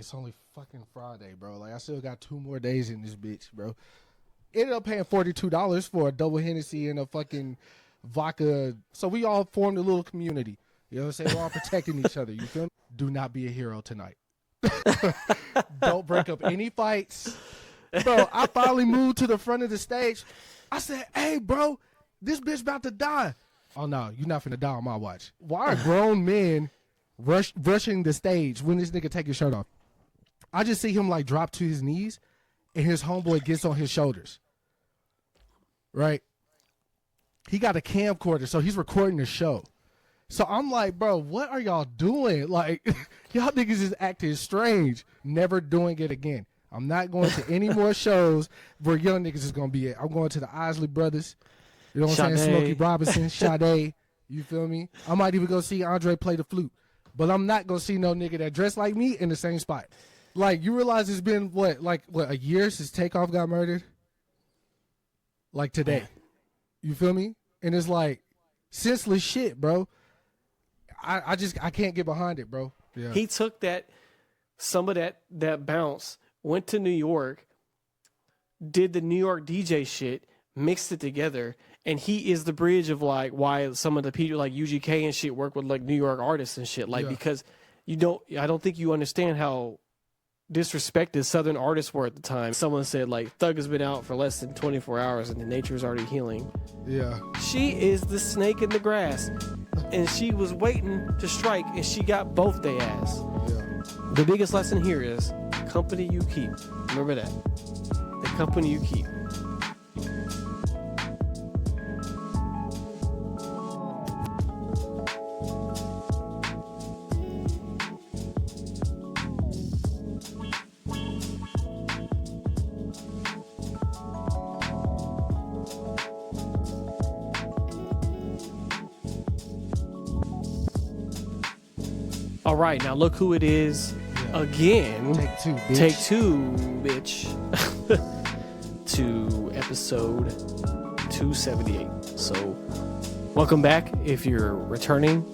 It's only fucking Friday, bro. Like, I still got 2 more days in this bitch, bro. Ended up paying $42 for a double Hennessy and a fucking vodka. So we all formed a little community. You know what I'm saying? We're all protecting each other. You feel me? Do not be a hero tonight. Don't break up any fights. Bro, I finally moved to the front of the stage. I said, hey, bro, this bitch about to die. Oh, no, you're not finna die on my watch. Why are grown men rushing the stage when this nigga take his shirt off? I just see him like drop to his knees and his homeboy gets on his shoulders. Right? He got a camcorder, so he's recording the show. So I'm like, bro, what are y'all doing? Like, y'all niggas is acting strange. Never doing it again. I'm not going to any more shows where young niggas is going to be at. I'm going to the Isley Brothers. You know what I'm saying? Smokey Robinson, Sade. You feel me? I might even go see Andre play the flute. But I'm not going to see no nigga that dressed like me in the same spot. Like, you realize it's been, what, a year since Takeoff got murdered? Like, today. You feel me? And it's like, senseless shit, bro. I can't get behind it, bro. Yeah. He took some of that bounce, went to New York, did the New York DJ shit, mixed it together, and he is the bridge of, like, why some of the people, like, UGK and shit work with, like, New York artists and shit. Like, because I don't think you understand how disrespected Southern artists were at the time. Someone said, like, Thug has been out for less than 24 hours and the nature is already healing. Yeah. She is the snake in the grass, and she was waiting to strike, and she got both their ass. Yeah. The biggest lesson here is company you keep. Remember that. The company you keep. All right, now look who it is again. Take two, bitch. Take two, bitch. To episode 278. So, welcome back. If you're returning,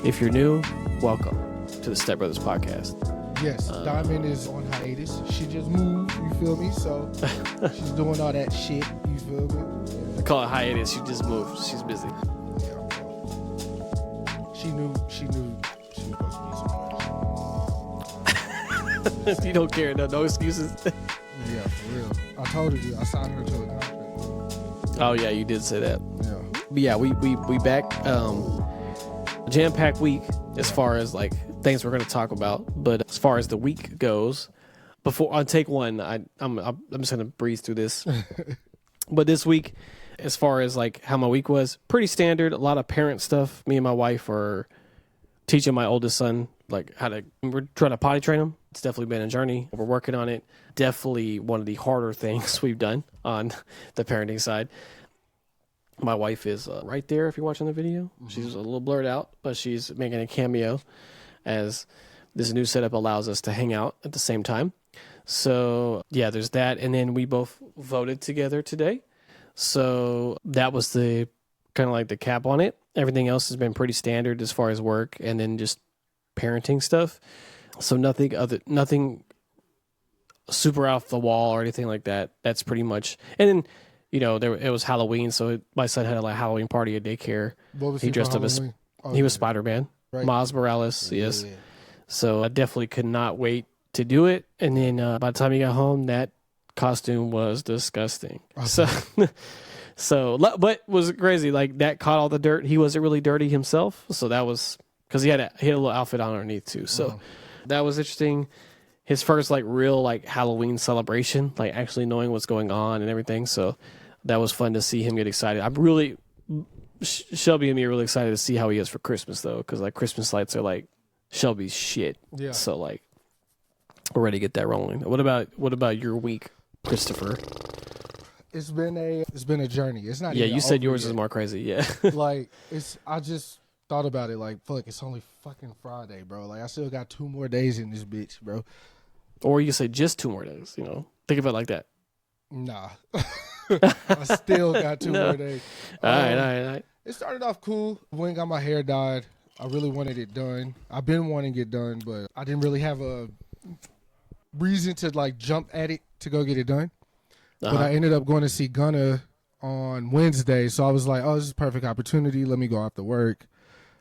if you're new, welcome to the Step Brothers podcast. Yes, Diamond is on hiatus. She just moved, you feel me? So, she's doing all that shit, you feel me? I call it hiatus. She just moved. She's busy. Yeah, she knew she was supposed to be somewhere. You don't care. No excuses. Yeah, for real. I told her, I signed her to a contract. Oh, yeah, you did say that. Yeah. But yeah, we back. Jam-packed week as far as, like, things we're going to talk about. But as far as the week goes, before on take one, I'm just going to breeze through this. But this week, as far as, like, how my week was, pretty standard. A lot of parent stuff. Me and my wife are teaching my oldest son, like, we're trying to potty train him. It's definitely been a journey. We're working on it. Definitely one of the harder things we've done on the parenting side. My wife is right there if you're watching the video. Mm-hmm. She's a little blurred out, but she's making a cameo as this new setup allows us to hang out at the same time. So, yeah, there's that. And then we both voted together today. So that was the kind of like the cap on it. Everything else has been pretty standard as far as work and then just parenting stuff. So nothing super off the wall or anything like that. That's pretty much. And then, it was Halloween, so my son had a Halloween party at daycare. What was he dressed up as he was Spider-Man, right? Miles Morales, yes. Yeah. So I definitely could not wait to do it. And then by the time he got home, that costume was disgusting. Okay. But was crazy. Like, that caught all the dirt. He wasn't really dirty himself, so that was because he had a little outfit on underneath too. So. That was interesting. His first, like, real, like, Halloween celebration, like, actually knowing what's going on and everything. So that was fun to see him get excited. I'm really, Shelby and me are really excited to see how he is for Christmas, though, because, like, Christmas lights are, like, Shelby's shit. Yeah. So, like, we're ready to get that rolling. What about your week, Christopher? It's been a journey. It's not. Yeah, even you said yours yet. is more crazy. Yeah. Like, I just thought about it, like, fuck, it's only fucking Friday, bro. Like, I still got 2 more days in this bitch, bro. Or you can say just 2 more days, Think of it like that. Nah. I still got 2 more days. All right. It started off cool. When got my hair dyed, I really wanted it done. I've been wanting it done, but I didn't really have a reason to like jump at it to go get it done. Uh-huh. But I ended up going to see Gunna on Wednesday. So I was like, oh, this is a perfect opportunity. Let me go after work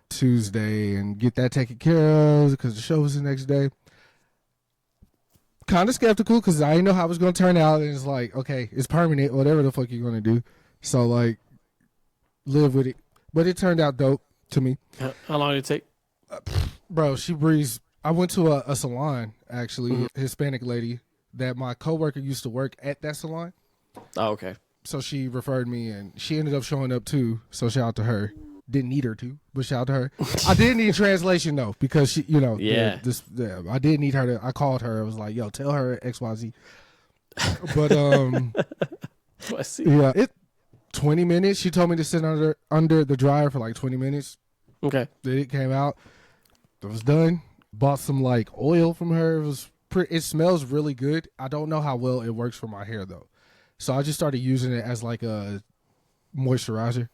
Tuesday and get that taken care of because the show was the next day. Kind of skeptical because I didn't know how it was going to turn out. And it's like, okay, it's permanent, whatever the fuck you're going to do. So, like, live with it. But it turned out dope to me. How long did it take? Bro, she breezed. I went to a salon, actually, a Hispanic lady that my coworker used to work at that salon. Oh, okay. So she referred me, and she ended up showing up, too. So shout out to her. Didn't need her to, but shout out to her. I did need translation, though, because she, you know. Yeah. I did need her to. I called her. I was like, yo, tell her XYZ. But, I see. yeah, 20 minutes. She told me to sit under the dryer for like 20 minutes. Okay. Then it came out. It was done. Bought some like oil from her. It smells really good. I don't know how well it works for my hair though. So I just started using it as like a moisturizer.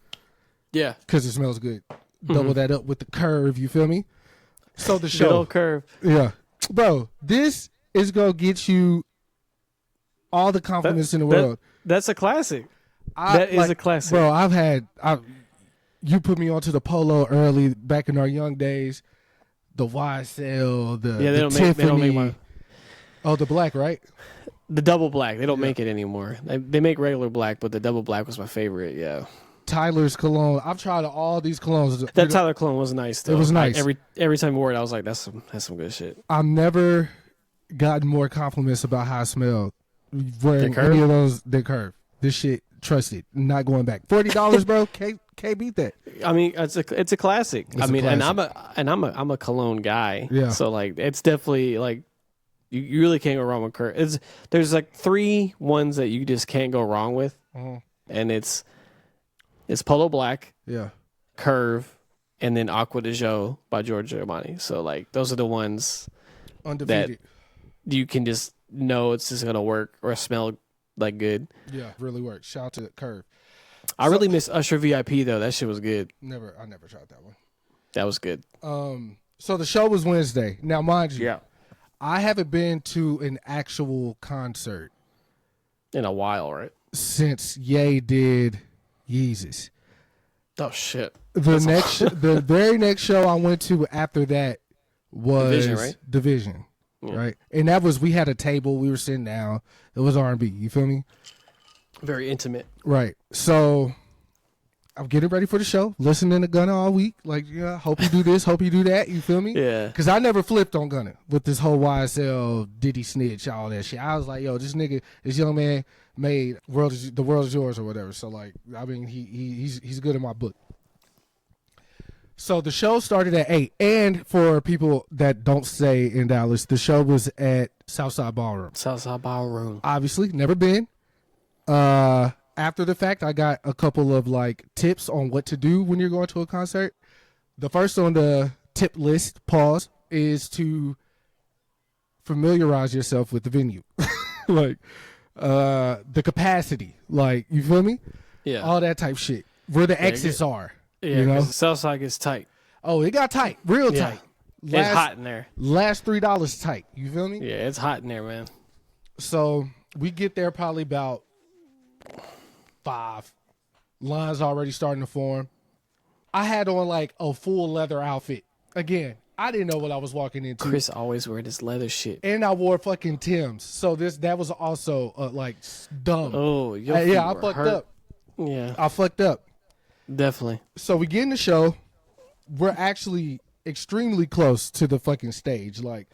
Yeah. Because it smells good. Double that up with the curve, you feel me? So the show. Good old curve. Yeah. Bro, this is going to get you all the compliments in the world. That's a classic. That is a classic. Bro, you put me onto the Polo early back in our young days. The YSL, they don't Tiffany. make my... Oh, the black, right? The double black. They don't make it anymore. They make regular black, but the double black was my favorite. Yeah. Tyler's cologne. I've tried all these colognes. That Tyler cologne was nice though. It was nice. Every time I wore it, I was like, that's some good shit. I've never gotten more compliments about how I smelled wearing any of those than Curve. This shit, trusted, not going back. $40, bro. Can't beat that. I mean, it's a classic. And I'm a cologne guy. Yeah. So like, it's definitely like, you really can't go wrong with Curve. There's like 3 ones that you just can't go wrong with, and it's Polo Black, yeah, Curve, and then Aqua de Joe by Giorgio Armani. So like, those are the ones undefeated that you can just know it's just gonna work or smell like good. Yeah, really works. Shout out to Curve. I really miss Usher VIP though. That shit was good. I never tried that one. That was good. So the show was Wednesday. Now, mind you, Yeah. I haven't been to an actual concert In a while, right? since Ye did Yeezus. Oh shit. The very next show I went to after that was Division, right? Division, Yeah. right? And that was, we had a table, we were sitting down. It was R&B, you feel me? Very intimate. Right. So I'm getting ready for the show, listening to Gunna all week. Like, yeah, hope you do this, hope you do that. You feel me? Yeah. Because I never flipped on Gunna with this whole YSL, Diddy snitch, all that shit. I was like, yo, this young man made the world is yours or whatever. So like, I mean, he's good in my book. So the show started at 8, and for people that don't stay in Dallas, the show was at Southside Ballroom. Southside Ballroom. Obviously, never been. After the fact, I got a couple of like tips on what to do when you're going to a concert. The first on the tip list, is to familiarize yourself with the venue. Like the capacity, like, you feel me? Yeah. All that type shit. Where the exits are. Yeah, you know? Southside gets tight. Oh, it got tight. Real tight. It's hot in there. Last $3 tight. You feel me? Yeah, it's hot in there, man. So we get there probably about 5. Lines already starting to form. I had on like a full leather outfit. Again, I didn't know what I was walking into. Chris always wear this leather shit. And I wore fucking Timbs. So that was also like dumb. Oh, yeah, I fucked up. Yeah, I fucked up. definitely. So we get in the show. We're actually extremely close to the fucking stage. Like,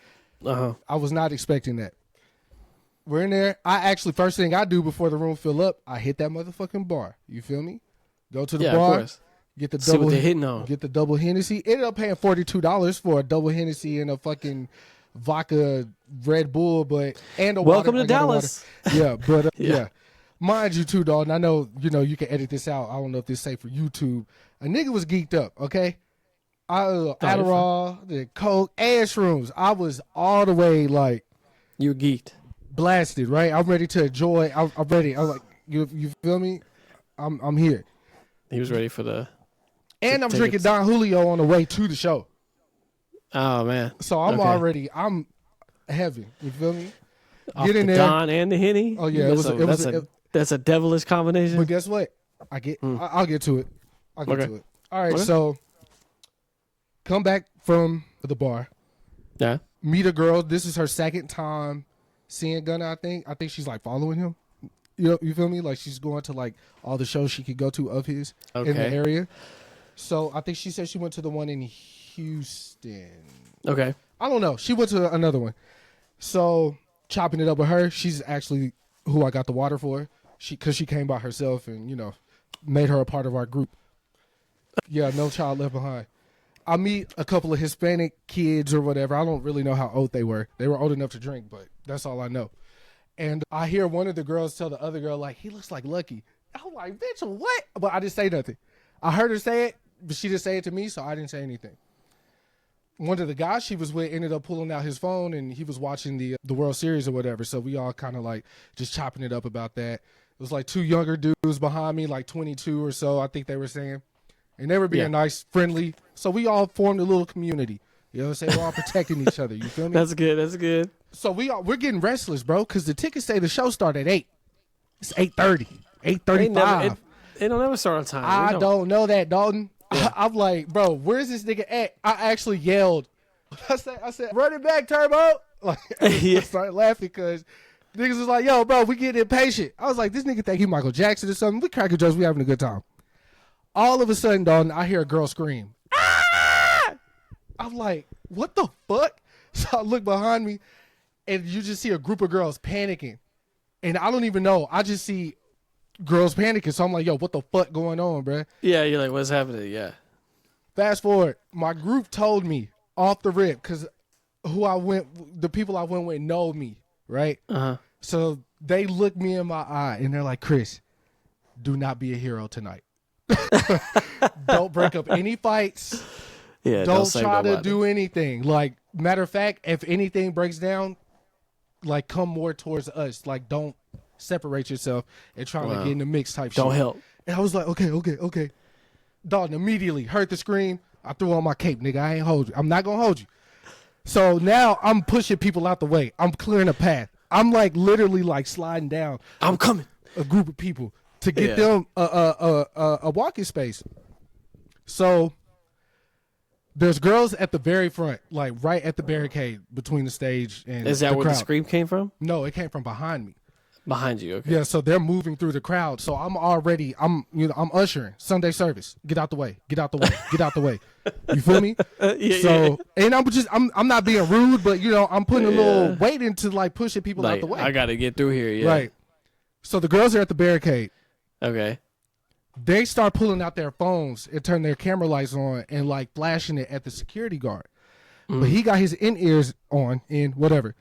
I was not expecting that. We're in there. I actually, first thing I do before the room fill up, I hit that motherfucking bar. You feel me? Go to the bar. Of course. Get the See double. what they're hitting on. Get the double Hennessy. Ended up paying $42 for a double Hennessy and a fucking vodka Red Bull, and a Welcome water. to Dallas. Yeah, but Yeah. Mind you too, dog. And I know you can edit this out. I don't know if this is safe for YouTube. A nigga was geeked up. Okay. Adderall, the coke, and shrooms. I was all the way like You're geeked. blasted. Right. I'm ready to enjoy. I'm ready. I'm like, you feel me? I'm here. He was ready for the. And I'm drinking Don Julio on the way to the show. Oh man. So I'm heavy. You feel me? Off Get in the there. Don and the Henny. Oh yeah, That's a devilish combination. But guess what? I'll get to it. I'll get Okay. to it. All right, Okay. so come back from the bar. Yeah. Meet a girl. This is her second time seeing Gunna, I think. I think she's like following him. You feel me? Like she's going to like all the shows she could go to of his in the Okay. area. So I think she said she went to the one in Houston. Okay. I don't know. She went to another one. So chopping it up with her, she's actually who I got the water for. Because she came by herself and, made her a part of our group. Yeah, no child left behind. I meet a couple of Hispanic kids or whatever. I don't really know how old they were. They were old enough to drink, but that's all I know. And I hear one of the girls tell the other girl, like, he looks like Lucky. I'm like, bitch, what? But I didn't say nothing. I heard her say it, but she didn't say it to me, so I didn't say anything. One of the guys she was with ended up pulling out his phone, and he was watching the World Series or whatever, so we all kind of like just chopping it up about that. It was like two younger dudes behind me, like 22 or so, I think they were saying. And they were being nice, friendly. So we all formed a little community. You know what I'm saying? We're all protecting each other. You feel me? That's good. So we're getting restless, bro, because the tickets say the show started at 8. It's 8:30, 8:35. It don't ever start on time. I don't know that, Dalton. Yeah. I'm like, bro, where's this nigga at? I actually yelled. I said, run it back, Turbo. Like, I started laughing because niggas was like, yo, bro, we getting impatient. I was like, this nigga think he Michael Jackson or something. We cracking jokes. We having a good time. All of a sudden, Dalton, I hear a girl scream. Ah! I'm like, what the fuck? So I look behind me, and you just see a group of girls panicking. And I don't even know. I just see girls panicking. So I'm like, yo, what the fuck going on, bruh? Yeah, you're like, what's happening? Yeah. Fast forward. My group told me off the rip, because the people I went with know me, right? Uh-huh. So they look me in my eye, and they're like, Chris, do not be a hero tonight. Don't break up any fights. Yeah, don't try to do anything. Like, matter of fact, if anything breaks down, like, come more towards us. Like, don't separate yourself and try to get in the mix type shit. Don't help. And I was like, okay. Dalton immediately heard the scream. I threw on my cape, nigga. I ain't hold you. I'm not gonna hold you. So now I'm pushing people out the way. I'm clearing a path. I'm like literally like sliding down. I'm coming. A group of people to get them a walking space. So there's girls at the very front, like right at the barricade between the stage and Is that the where crowd. the scream came from? No, it came from behind me. Behind you, okay. Yeah, so they're moving through the crowd. So I'm ushering Sunday service. Get out the way. Get out the way. Get out the way. You feel me? And I'm not being rude, but I'm putting a little weight into like pushing people out the way. I gotta get through here, yeah. Right. So the girls are at the barricade. Okay. They start pulling out their phones and turn their camera lights on and like flashing it at the security guard. But he got his in-ears on and whatever.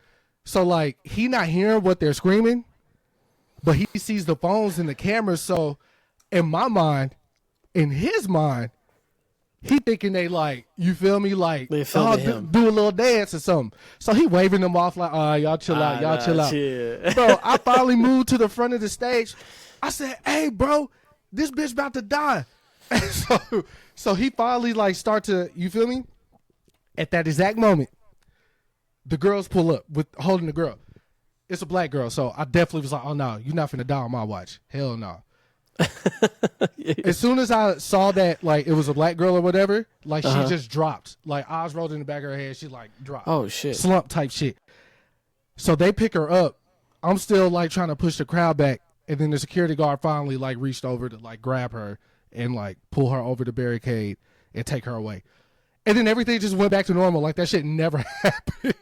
So like he not hearing what they're screaming, but he sees the phones and the cameras. So in my mind, in his mind, he thinking they like, you feel me? Like, they do a little dance or something. So he waving them off like, y'all chill out. Y'all chill out. Bro, I finally moved to the front of the stage. I said, hey, bro, this bitch about to die. So he finally like start to, you feel me? At that exact moment, the girls pull up with holding the girl. It's a black girl, so I definitely was like, oh, no, you're not finna die on my watch. Hell no. As soon as I saw that, like, it was a black girl or whatever, like, she just dropped. Like, eyes rolled in the back of her head. She, like, dropped. Oh, shit. Slump type shit. So they pick her up. I'm still, like, trying to push the crowd back. And then the security guard finally, like, reached over to, like, grab her and, like, pull her over the barricade and take her away. And then everything just went back to normal. Like, that shit never happened.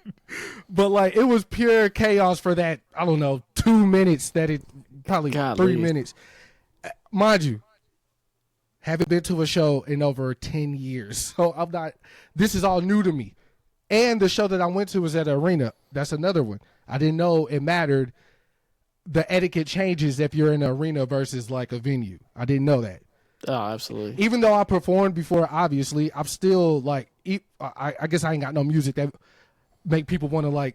But, like, it was pure chaos for that, I don't know, 2 minutes probably 3 minutes. Mind you, haven't been to a show in over 10 years. So this is all new to me. And the show that I went to was at an arena. That's another one. I didn't know it mattered. The etiquette changes if you're in an arena versus, like, a venue. I didn't know that. Oh, absolutely. Even though I performed before, obviously, I'm still like, I guess I ain't got no music that make people want to like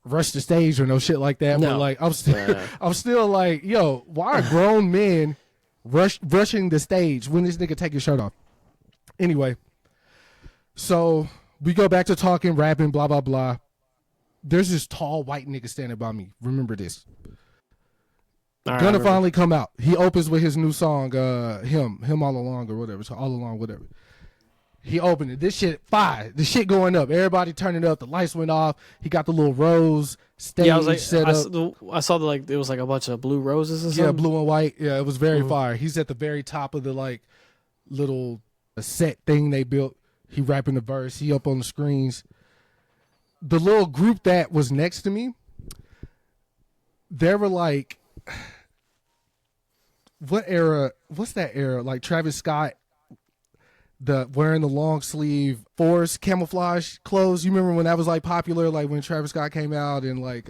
rush the stage or no shit like that. No. But like, I'm still like, yo, why are grown men rushing the stage when this nigga take his shirt off? Anyway, so we go back to talking, rapping, blah blah blah. There's this tall white nigga standing by me. Remember this. All right, Gunna finally come out. He opens with his new song, him all along or whatever. So all along, whatever. He opened it. This shit fire. The shit going up. Everybody turning up. The lights went off. He got the little rose stage set up. I saw it was like a bunch of blue roses or something. Yeah, blue and white. Yeah, it was very fire. He's at the very top of the like little set thing they built. He rapping the verse. He up on the screens. The little group that was next to me, they were like, what era? What's that era? Like Travis Scott, wearing the long sleeve Force camouflage clothes. You remember when that was like popular? Like when Travis Scott came out and like,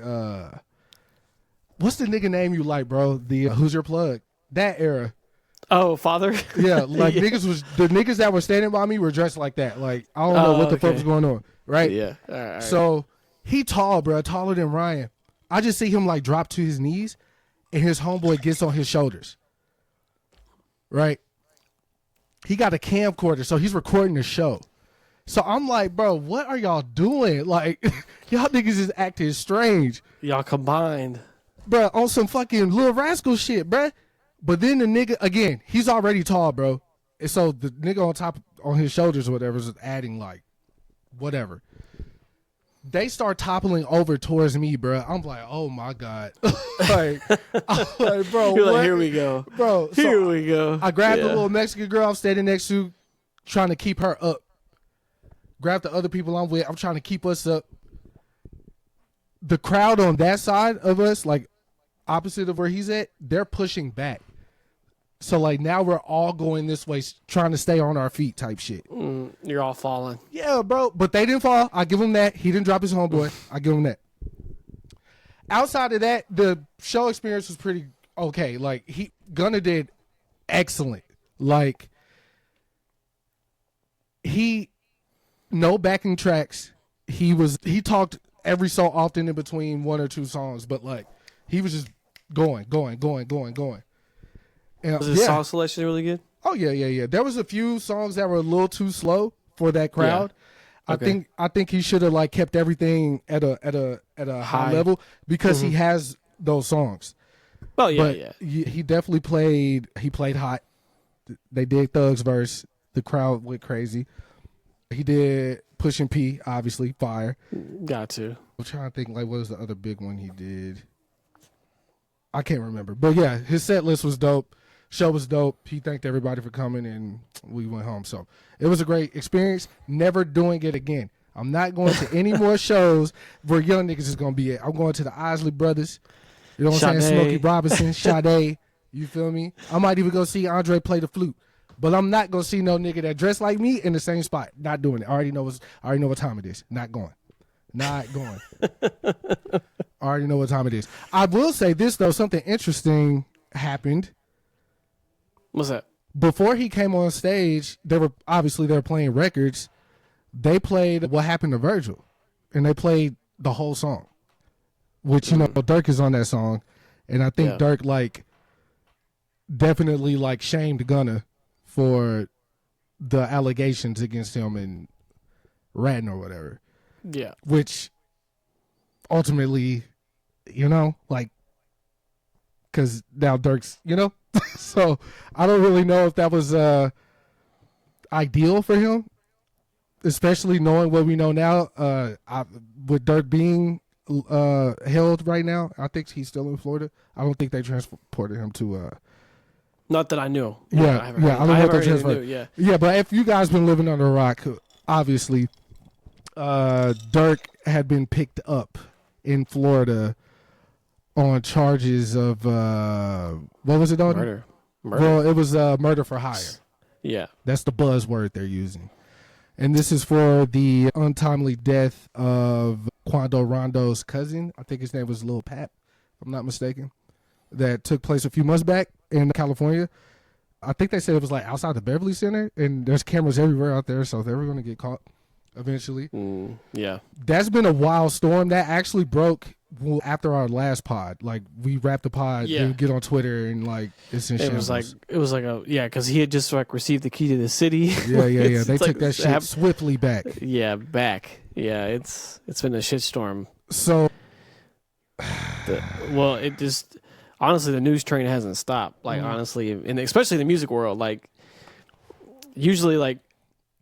what's the nigga name you like, bro? The Who's Your Plug? That era. Oh, Father. Yeah, like the niggas that were standing by me were dressed like that. Like I don't know what the fuck was going on, right? Yeah. All right. So he tall, bro, taller than Ryan. I just see him like drop to his knees, and his homeboy gets on his shoulders. Right. He got a camcorder, so he's recording the show. So I'm like, bro, what are y'all doing? Like, y'all niggas is acting strange. Y'all combined. Bro, on some fucking Lil Rascal shit, bro. But then the nigga, again, he's already tall, bro. And so the nigga on his shoulders or whatever is adding like, whatever. They start toppling over towards me, bro. I'm like, oh my God. I'm like, bro. You're what? like, here we go. Bro, so here we go. I grabbed the little Mexican girl I'm standing next to, trying to keep her up. Grab the other people I'm with. I'm trying to keep us up. The crowd on that side of us, like opposite of where he's at, they're pushing back. So like now we're all going this way, trying to stay on our feet type shit. You're all falling. Yeah, bro. But they didn't fall. I give him that. He didn't drop his homeboy. I give him that. Outside of that, the show experience was pretty okay. Like Gunna did excellent. Like no backing tracks. He talked every so often in between one or two songs, but like he was just going. And, was his song selection really good? Oh yeah. There was a few songs that were a little too slow for that crowd. Yeah. Okay. I think he should have like kept everything at a high level because he has those songs. Oh yeah, but he definitely played. He played hot. They did Thug's verse. The crowd went crazy. He did Push and P, obviously fire. Got to. I'm trying to think like what was the other big one he did. I can't remember, but yeah, his set list was dope. Show was dope. He thanked everybody for coming, and we went home. So it was a great experience. Never doing it again. I'm not going to any more shows where young niggas is going to be at. I'm going to the Isley Brothers. You know what I'm saying? Smokey Robinson, Sade. You feel me? I might even go see Andre play the flute. But I'm not going to see no nigga that dressed like me in the same spot. Not doing it. I already know what time it is. Not going. I already know what time it is. I will say this, though. Something interesting happened. What's that? Before he came on stage, they were playing records. They played What Happened to Virgil, and they played the whole song, which, you know, Dirk is on that song. And I think Dirk, like, definitely, like, shamed Gunna for the allegations against him and ratting or whatever. Yeah. Which ultimately, you know, like, because now Dirk's, you know, so I don't really know if that was ideal for him, especially knowing what we know now. With Dirk being held right now, I think he's still in Florida. I don't think they transported him to. Not that I knew. Yeah, I don't know if they transported. Yeah, but if you guys been living under a rock, obviously, Dirk had been picked up in Florida on charges of what was it on? Murder. Well, it was murder for hire. Yeah. That's the buzzword they're using. And this is for the untimely death of Quando Rondo's cousin. I think his name was Lil Pap, if I'm not mistaken. That took place a few months back in California. I think they said it was like outside the Beverly Center, and there's cameras everywhere out there, so they were going to get caught eventually. Yeah. That's been a wild storm. That actually broke after our last pod. Like, we wrapped the pod, then get on Twitter, and like it's in shambles. It was like because he had just like received the key to the city. Yeah. They took that shit swiftly back. Yeah, back. Yeah, it's been a shitstorm. So Well, it just honestly the news train hasn't stopped. Like honestly, and especially the music world. Like usually, like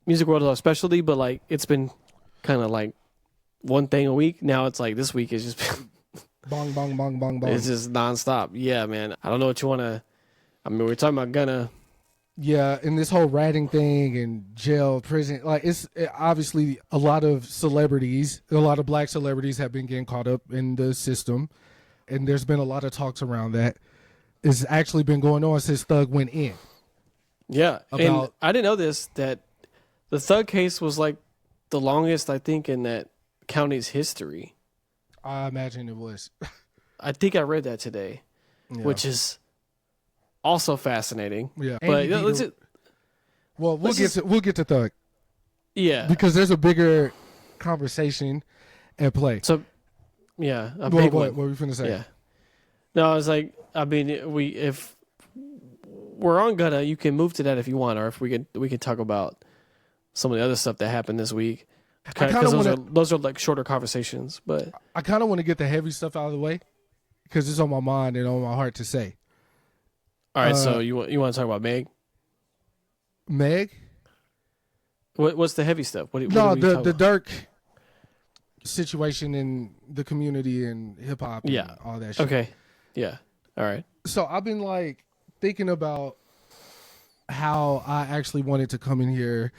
music world is a specialty, but like it's been kind of like one thing a week. Now it's like this week is just bong, bong, bong, bong, bong. it's just nonstop. Yeah, man. I don't know what you want to. I mean, we're talking about Gunna. Yeah, and this whole ratting thing and jail, prison, like obviously a lot of celebrities, a lot of black celebrities have been getting caught up in the system, and there's been a lot of talks around that. It's actually been going on since Thug went in. Yeah, and About I didn't know this, that the Thug case was like the longest, I think, in that county's history. I imagine it was. I think I read that today, Yeah. which is also fascinating. Yeah, But And he let's beat well, we'll get to Thug yeah. because there's a bigger conversation at play. So yeah, a What big what one. were we finna say? Yeah. No, I was like, I mean, if we're on Gunna, you can move to that if you want, or if we could talk about some of the other stuff that happened this week. Because those are like shorter conversations. But I kind of want to get the heavy stuff out of the way because it's on my mind and on my heart to say. all right, so you want to talk about Meg? Meg? What's the heavy stuff? What No, are we talking the about? Dirk situation in the community and hip hop and Yeah. all that shit. Okay. Yeah. All right. So I've been like thinking about how I actually wanted to come in here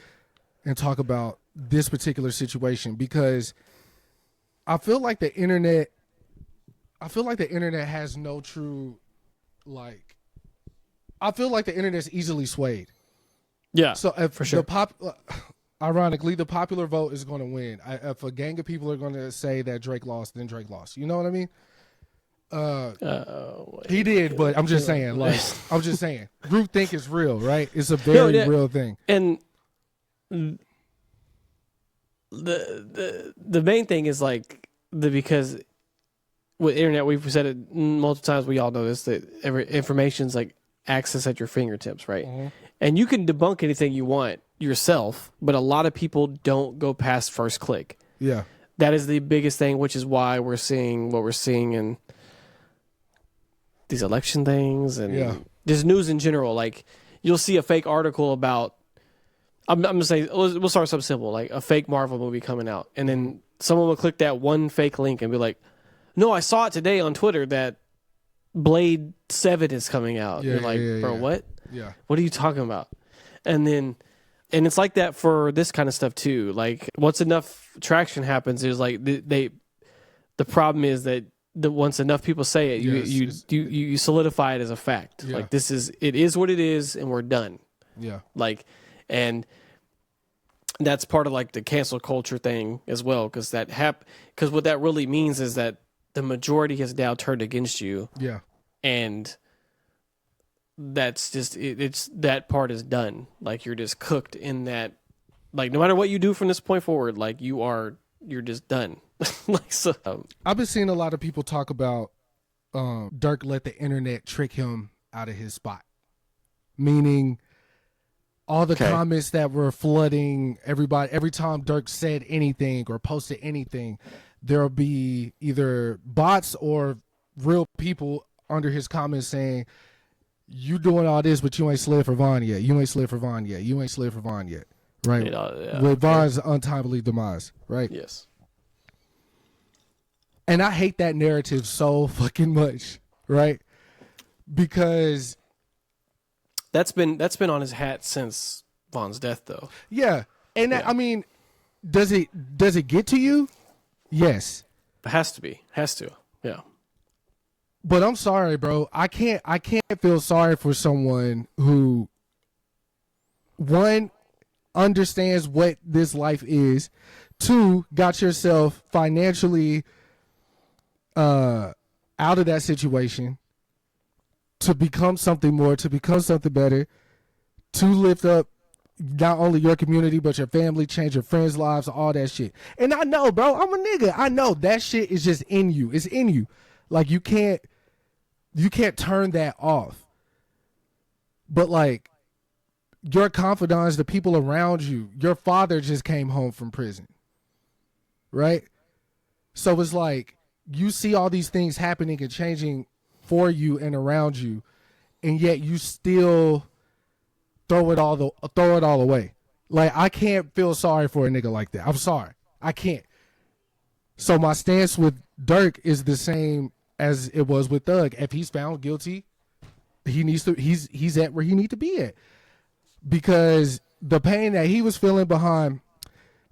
and talk about this particular situation because I feel like the internet has no true like I feel like the internet's easily swayed. Yeah. So if for sure. Ironically, the popular vote is going to win. If a gang of people are going to say that Drake lost, then Drake lost. You know what I mean? He did, but I'm just saying. Like, I'm just saying. Groupthink is real, right? It's a very real thing. And the main thing is like because with internet, we've said it multiple times. We all know this, that every information's like access at your fingertips, right? Mm-hmm. And you can debunk anything you want yourself, but a lot of people don't go past first click. Yeah. That is the biggest thing, which is why we're seeing what we're seeing in these election things and just news in general. Like you'll see a fake article about, I'm gonna say, we'll start something simple, like a fake Marvel movie coming out, and then someone will click that one fake link and be like, "No, I saw it today on Twitter that Blade 7 is coming out." Yeah, You're like, bro, what? Yeah. What are you talking about? And it's like that for this kind of stuff too. Like once enough traction happens, is like the problem is that once enough people say it, you solidify it as a fact. Yeah. Like it is what it is, and we're done. Yeah. Like, and that's part of like the cancel culture thing as well, because because what that really means is that the majority has now turned against you. Yeah. And that's just it's that part is done. Like you're just cooked in that. Like no matter what you do from this point forward, like you're just done. Like so. I've been seeing a lot of people talk about Dirk let the internet trick him out of his spot, meaning all the comments that were flooding everybody. Every time Dirk said anything or posted anything, there'll be either bots or real people under his comments saying, "You doing all this, but you ain't slid for Vaughn yet. You ain't slid for Vaughn yet. You ain't slid for Vaughn yet." Right? With Vaughn's untimely demise, right? Yes. And I hate that narrative so fucking much, right? Because that's been on his hat since Vaughn's death, though. Yeah, and I mean, does it get to you? Yes, it has to be. Has to. Yeah. But I'm sorry, bro. I can't feel sorry for someone who, one, understands what this life is, two, got yourself financially out of that situation to become something more, to become something better, to lift up not only your community but your family, change your friends' lives, all that shit. And I know, bro, I'm a nigga. I know that shit is just in you. It's in you. Like you can't turn that off. But like your confidants, the people around you, your father just came home from prison. Right? So it's like you see all these things happening and changing for you and around you, and yet you still throw it all away. Like, I can't feel sorry for a nigga like that. I'm sorry. I can't. So my stance with Dirk is the same as it was with Thug. If he's found guilty, he's at where he need to be at. Because the pain that he was feeling behind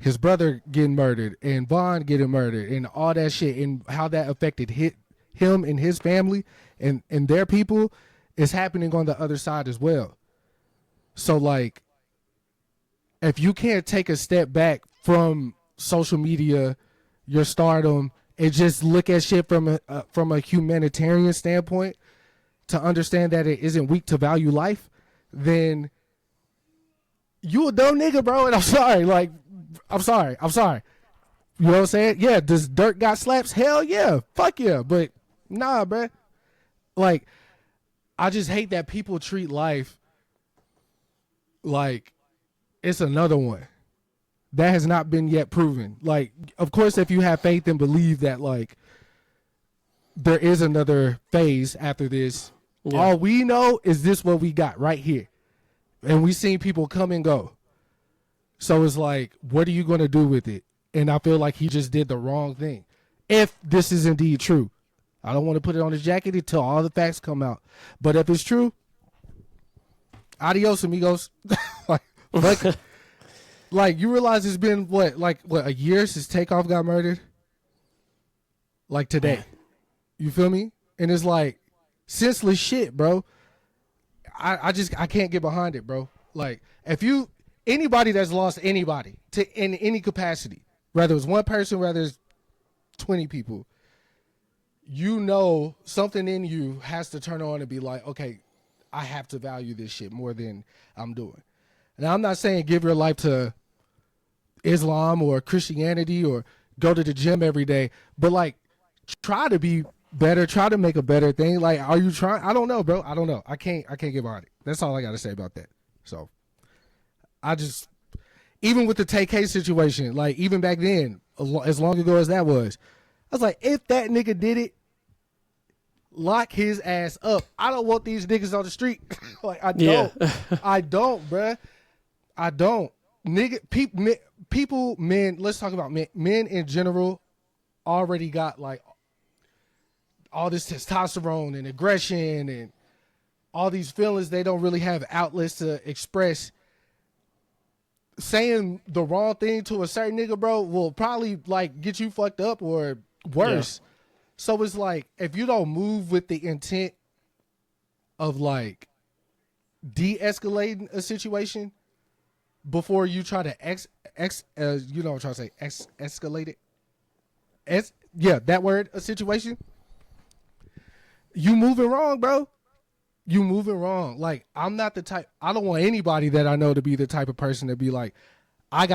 his brother getting murdered and Vaughn getting murdered and all that shit and how that affected him and his family and their people is happening on the other side as well. So, like, if you can't take a step back from social media, your stardom, and just look at shit from a humanitarian standpoint to understand that it isn't weak to value life, then you a dumb nigga, bro. And I'm sorry. Like, I'm sorry. You know what I'm saying? Yeah, does Dirk got slaps? Hell yeah. Fuck yeah. But nah, bro. Like, I just hate that people treat life like it's another one that has not been yet proven. Like, of course, if you have faith and believe that, like, there is another phase after this, all we know is this what we got right here. And we seen people come and go. So it's like, what are you going to do with it? And I feel like he just did the wrong thing. If this is indeed true. I don't want to put it on his jacket until all the facts come out. But if it's true, adios, amigos. Like, you realize it's been, what, a year since Takeoff got murdered? Like, today. You feel me? And it's like, senseless shit, bro. I can't get behind it, bro. Like, anybody that's lost anybody in any capacity, whether it's one person, whether it's 20 people, you know something in you has to turn on and be like, okay, I have to value this shit more than I'm doing. And I'm not saying give your life to Islam or Christianity or go to the gym every day, but, like, try to be better, try to make a better thing. Like, are you trying? I don't know, bro. I don't know. I can't get behind it. That's all I got to say about that. So even with the TK situation, like, even back then, as long ago as that was, I was like, if that nigga did it, lock his ass up. I don't want these niggas on the street. Like, I don't. Yeah. I don't, bruh. I don't. Nigga, people, men, let's talk about men. Men in general already got, like, all this testosterone and aggression and all these feelings they don't really have outlets to express. Saying the wrong thing to a certain nigga, bro, will probably, like, get you fucked up or worse. Yeah. So it's like, if you don't move with the intent of, like, de-escalating a situation before you try to you know what I'm trying to say, escalate it. That word, a situation. You moving wrong, bro. You moving wrong. Like, I'm not the type. I don't want anybody that I know to be the type of person to be like, it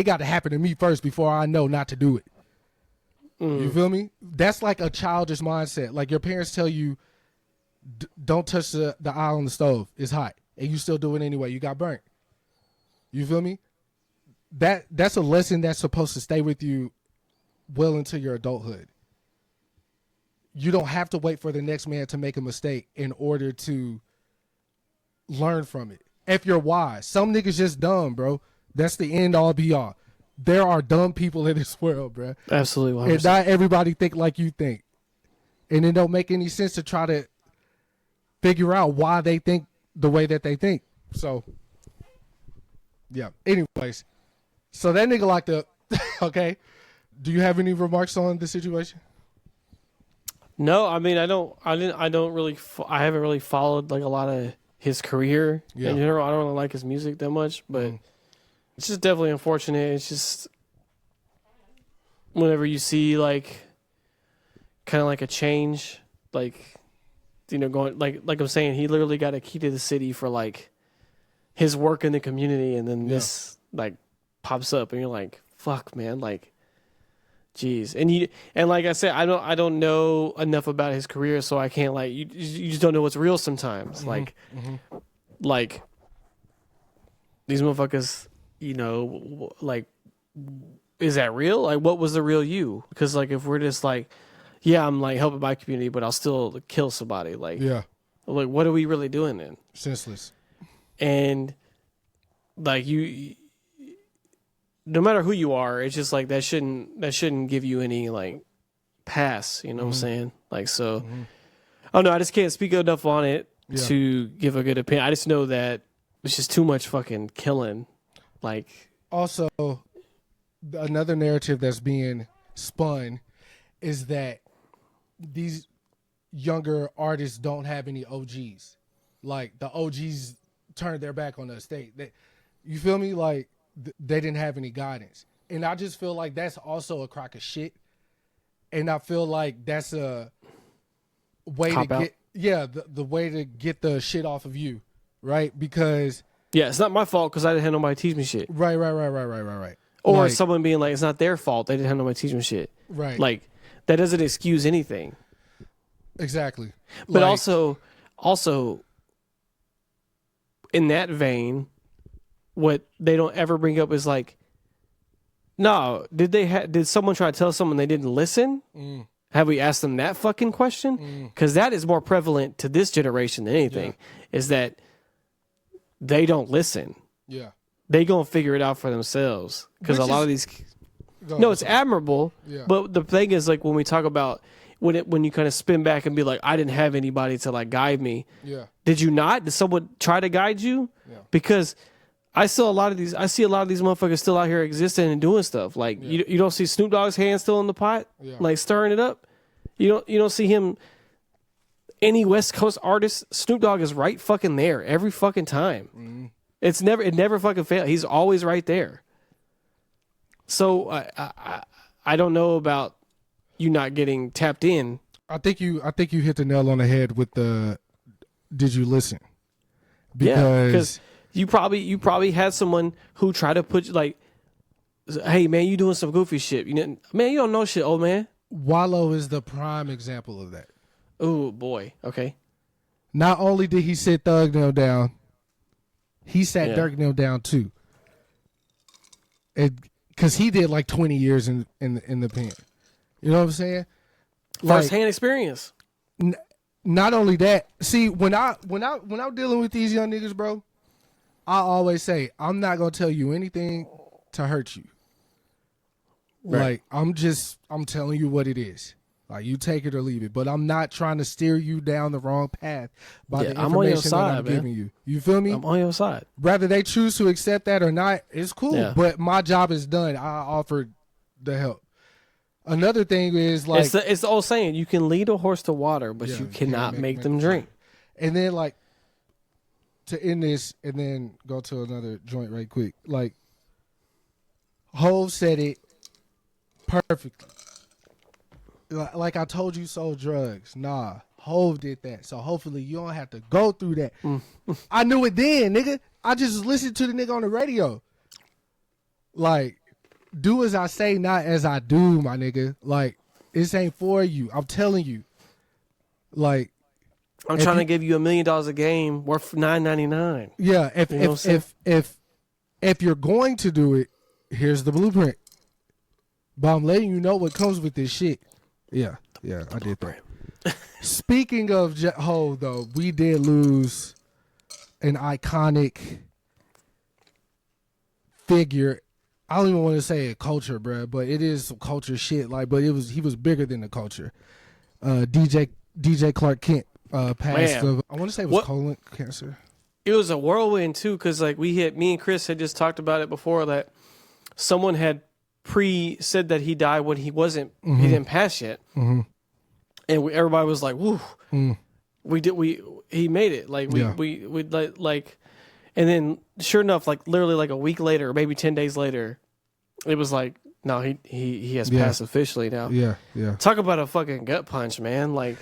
got to happen to me first before I know not to do it. You feel me? That's like a childish mindset. Like, your parents tell you, don't touch the eye on the stove. It's hot, and you still do it anyway. You got burnt. You feel me? That's a lesson that's supposed to stay with you well into your adulthood. You don't have to wait for the next man to make a mistake in order to learn from it. If you're wise. Some niggas just dumb, bro. That's the end all be all. There are dumb people in this world, bro. Absolutely. 100%. And not everybody think like you think. And it don't make any sense to try to figure out why they think the way that they think. So, yeah. Anyways. So that nigga locked up. Okay. Do you have any remarks on the situation? No, I mean, I haven't really followed, like, a lot of his career in general. I don't really like his music that much, but it's just definitely unfortunate. It's just whenever you see, like, kind of like a change, like, you know, going, like I'm saying, he literally got a key to the city for, like, his work in the community, and then this, like, pops up, and you're like, fuck, man, like, jeez. And like I said, I don't know enough about his career, so I can't, like, you just don't know what's real sometimes. Like these motherfuckers, you know, like, is that real? Like, what was the real you? Because like, if we're just like, yeah, I'm like helping my community, but I'll still kill somebody. Like, like, what are we really doing then? Senseless. And like you, no matter who you are, it's just like that shouldn't give you any like pass. You know what I'm saying? Like, so, I don't know. I just can't speak enough on it to give a good opinion. I just know that it's just too much fucking killing. Like, also, another narrative that's being spun is that these younger artists don't have any OGs. Like, the OGs turned their back on the estate. You feel me? Like, they didn't have any guidance. And I just feel like that's also a crock of shit. And I feel like that's a way Cop to out. get, the way to get the shit off of you, right? Because... yeah, it's not my fault because I didn't have nobody teach me shit. Right. Or like, someone being like, it's not their fault. They didn't have nobody teach me shit. Right. Like, that doesn't excuse anything. Exactly. But like, also, in that vein, what they don't ever bring up is like, no, did someone try to tell someone they didn't listen? Have we asked them that fucking question? Because that is more prevalent to this generation than anything, is that they don't listen. Yeah. They gonna figure it out for themselves. Because a lot of these... no, it's admirable. Yeah. But the thing is, like, when we talk about... When you kind of spin back and be like, I didn't have anybody to, like, guide me. Yeah. Did you not? Did someone try to guide you? Yeah. Because I see a lot of these motherfuckers still out here existing and doing stuff. Like, you don't see Snoop Dogg's hand still in the pot? Yeah. Like, stirring it up? You don't see him... Any West Coast artist, Snoop Dogg is right fucking there every fucking time. It never fucking fails. He's always right there. So I don't know about you not getting tapped in. I think you hit the nail on the head with the did you listen? Because you probably had someone who tried to put like, hey man, you doing some goofy shit. Man, you don't know shit, old man. Wallow is the prime example of that. Oh boy. Okay. Not only did he sit Thug Nail down, he sat Dirk Nail down too. Because he did like 20 years in the pen. You know what I'm saying? First hand experience. Not only that. See, when I'm dealing with these young niggas, bro, I always say I'm not gonna tell you anything to hurt you. Right. Like I'm telling you what it is. Like, you take it or leave it, but I'm not trying to steer you down the wrong path by the information that I'm giving you. You feel me? I'm on your side. Whether they choose to accept that or not, it's cool. But my job is done. I offered the help. Another thing is like it's the old saying: you can lead a horse to water, but you cannot make them drink. And then, like, to end this, and then go to another joint right quick. Like, Hov said it perfectly. Like I told you, sold drugs. Nah, Hov did that. So hopefully you don't have to go through that. I knew it then, nigga. I just listened to the nigga on the radio. Like, do as I say, not as I do, my nigga. Like, this ain't for you. I'm telling you. Like, I'm trying to give you $1 million a game worth $9.99. Yeah, if you're going to do it, here's the blueprint. But I'm letting you know what comes with this shit. Yeah, I did that. Speaking of Ho, though, we did lose an iconic figure. I don't even want to say a culture, bruh, but it is some culture shit. Like, but he was bigger than the culture. DJ Clark Kent passed of, I want to say it was colon cancer. It was a whirlwind too, because like me and Chris had just talked about it before, that someone had said that he died when he wasn't, he didn't pass yet. And everybody was like, woo, he made it. Like we like, and then sure enough, like literally like a week later, or maybe 10 days later, it was like, no, he has passed officially now. Yeah. Talk about a fucking gut punch, man. Like,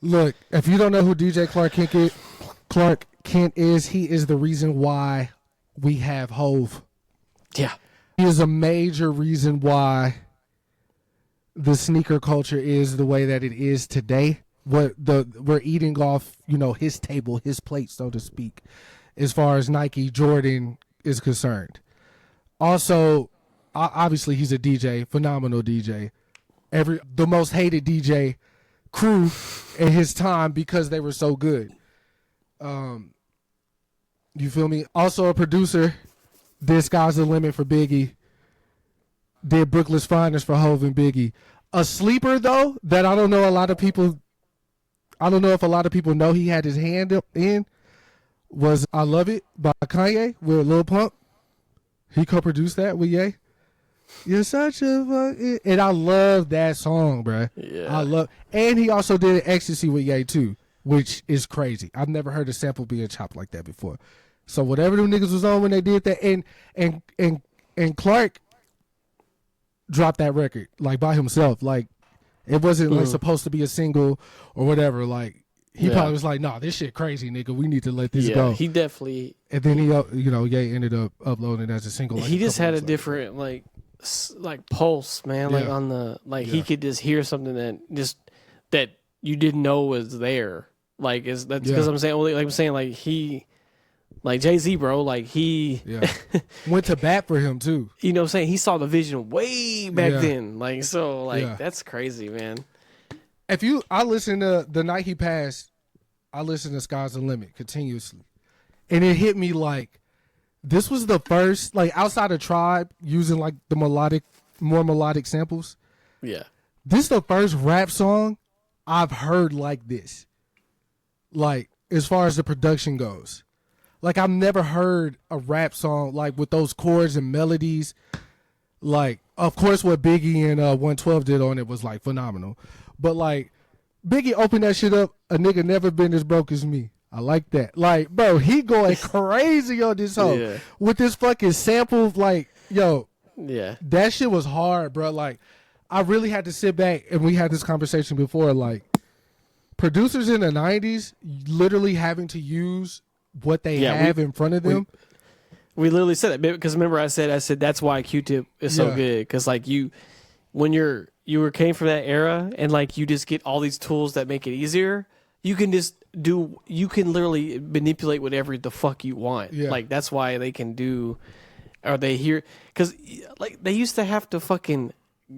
look, if you don't know who DJ Clark Kent is, he is the reason why we have Hove. Yeah. He is a major reason why the sneaker culture is the way that it is today. We're eating off, his table, his plate, so to speak, as far as Nike Jordan is concerned. Also, obviously he's a DJ, phenomenal DJ. The most hated DJ crew in his time because they were so good. You feel me? Also a producer, did Sky's the Limit for Biggie, did Brooklyn's Finest for Hov and Biggie. A sleeper though that I don't know if a lot of people know he had his hand up in was I Love It by Kanye with Lil Pump. He co-produced that with Ye. You're such a fucking... And I love that song, bruh. Yeah. And he also did Ecstasy with Ye too, which is crazy. I've never heard a sample being chopped like that before. So whatever them niggas was on when they did that, and Clark dropped that record like by himself. Like it wasn't like supposed to be a single or whatever. Like he probably was like, "Nah, this shit crazy, nigga. We need to let this go." He definitely. And then he, Ye ended up uploading it as a single. Like, he just had a different like pulse, man. Like on the he could just hear something that you didn't know was there. Like that's because I'm saying like Jay-Z, bro, like he went to bat for him too. You know what I'm saying? He saw the vision way back then. Like so that's crazy, man. I listened to the night he passed, I listened to Sky's the Limit continuously. And it hit me like this was the first, like outside of Tribe using like the more melodic samples. Yeah. This is the first rap song I've heard like this. Like as far as the production goes. Like I've never heard a rap song like with those chords and melodies. Like of course what Biggie and 112 did on it was like phenomenal. But like Biggie opened that shit up, a nigga never been as broke as me. I like that. Like, bro, he going crazy on this hoe with this fucking sample. Like, yo, that shit was hard, bro. Like, I really had to sit back, and we had this conversation before. Like, producers in the 90s literally having to use what they have in front of them. We literally said that because remember I said that's why Q-Tip is so good, because like when you came from that era and like you just get all these tools that make it easier. You can literally manipulate whatever the fuck you want. Yeah. Like that's why they can do, or they hear, because like they used to have to fucking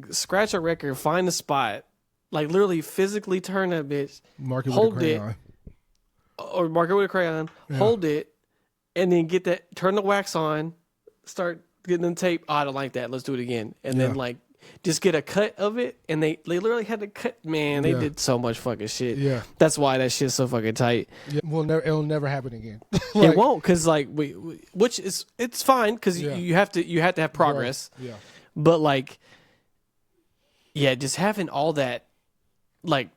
scratch a record, find a spot, like literally physically turn that bitch, hold it, or mark it with a crayon, hold it, and then turn the wax on, start getting the tape. Oh, I don't like that. Let's do it again, and then like. Just get a cut of it, and they literally had to cut. Man, they did so much fucking shit. Yeah, that's why that shit's so fucking tight. Yeah, it'll never happen again. It won't, because like it's fine because you have to have progress. Right. Yeah, but like, just having all that, like,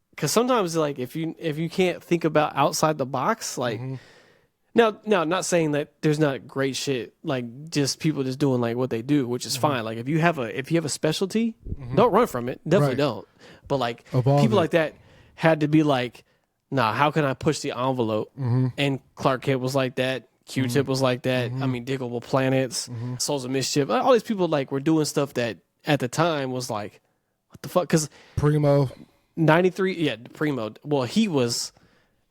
because sometimes like if you can't think about outside the box, like. Mm-hmm. Now, not saying that there's not great shit, like just people just doing like what they do, which is fine. Like if you have a specialty, don't run from it. Definitely don't. But like people like that had to be like, nah, how can I push the envelope? And Clark Kent was like that. Q-Tip was like that. I mean, Diggable Planets, Souls of Mischief. All these people like were doing stuff that at the time was like, what the fuck? Because Primo, 93, Primo. Well, he was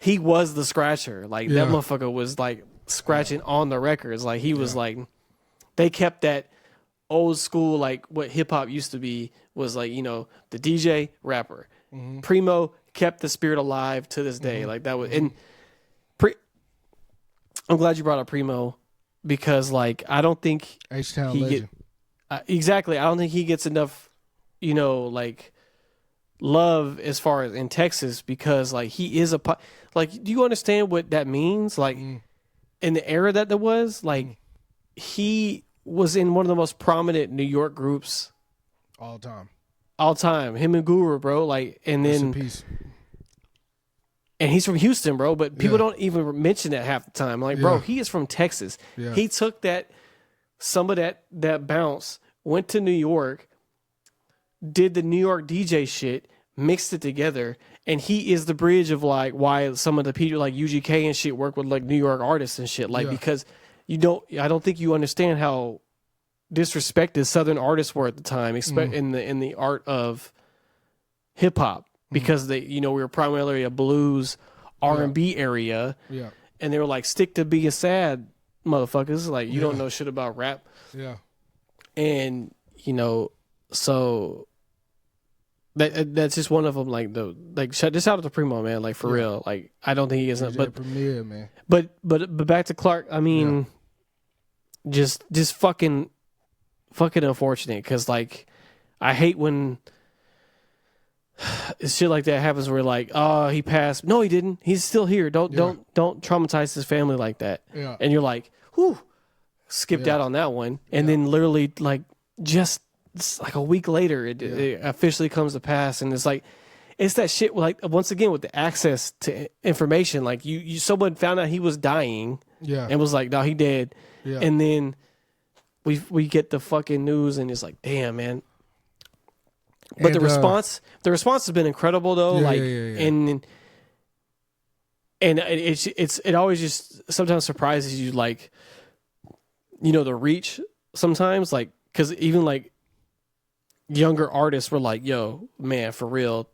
the scratcher. Like that motherfucker was like scratching on the records. Like he was like, they kept that old school, like what hip hop used to be was like, the DJ rapper. Primo kept the spirit alive to this day. Like that was, and I'm glad you brought up Primo because like, I don't think H-Town legend. Exactly. I don't think he gets enough, like love as far as in Texas because like he is like, do you understand what that means? Like in the era that there was, like he was in one of the most prominent New York groups all time. Him and Guru, bro. Like, and then and he's from Houston, bro. But people don't even mention that half the time. Like, bro, he is from Texas. Yeah. He took some of that bounce, went to New York, did the New York DJ shit, mixed it together, and he is the bridge of like why some of the people like UGK and shit work with like New York artists and shit. Like because I don't think you understand how disrespected Southern artists were at the time, in the art of hip hop, because they we were primarily a blues R&B area, and they were like, stick to being sad, motherfuckers. Like you don't know shit about rap. Yeah. And so that's just one of them. Like shout out to Primo, man. Like for real. Like I don't think he isn't. But Premier, man. But back to Clark. I mean, just fucking unfortunate because like I hate when shit like that happens where like, oh, he passed. No, he didn't. He's still here. Don't traumatize his family like that. Yeah. And you're like, whew, skipped out on that one. And then literally like just like a week later, it officially comes to pass. And it's like, it's that shit like once again with the access to information. Like you someone found out he was dying. Yeah. And was like, no, he dead. Yeah. And then we get the fucking news and it's like, damn, man. But the response has been incredible though. And it always just sometimes surprises you, like, the reach sometimes, like, because even like younger artists were like, yo, man, for real,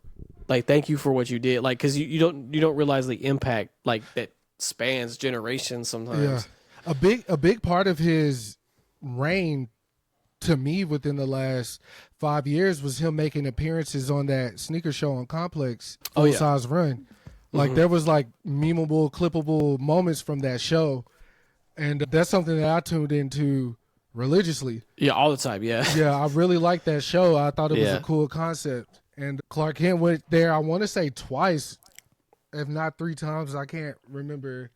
like, thank you for what you did, like, because you don't realize the impact like that spans generations sometimes. A big part of his reign to me within the last 5 years was him making appearances on that sneaker show on Complex, Full Size Run. Like there was like memeable, clippable moments from that show, and that's something that I tuned into religiously. Yeah, all the time. Yeah, yeah, I really liked that show. I thought it was a cool concept, and Clark Kent went there. I want to say twice, if not 3 times. I can't remember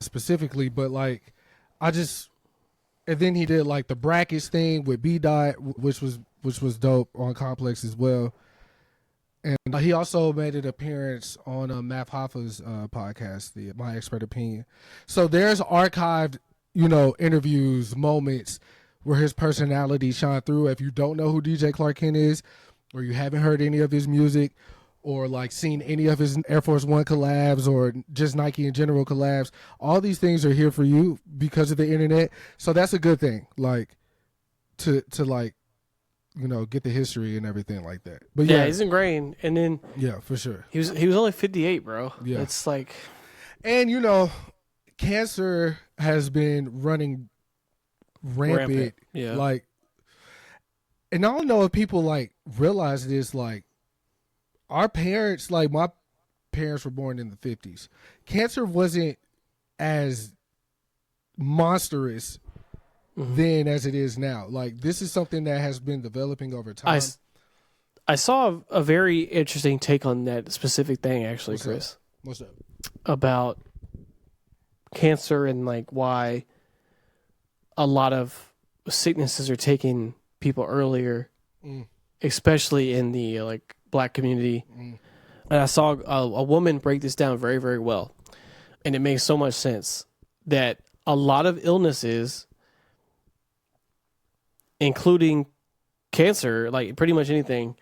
specifically, but like I just. And then he did like the brackets thing with B Dot, which was dope on Complex as well. And he also made an appearance on Math Hoffa's podcast, My Expert Opinion. So there's archived, interviews, moments where his personality shine through. If you don't know who DJ Clark Kent is, or you haven't heard any of his music, or like seen any of his Air Force One collabs or just Nike in general collabs, all these things are here for you because of the internet. So that's a good thing, like to like, get the history and everything like that. But yeah, he's ingrained. And then for sure. He was only 58, bro. Yeah. It's like, and cancer has been running rampant. Yeah. Like, and I don't know if people like realize this, like, our parents, like my parents were born in the 50s. Cancer wasn't as monstrous then as it is now. Like, this is something that has been developing over time. I saw a very interesting take on that specific thing, actually, Chris. What's up? About cancer and like why a lot of sicknesses are taking people earlier, especially in the like Black community. And I saw a woman break this down very, very well. And it makes so much sense that a lot of illnesses, including cancer, like pretty much anything,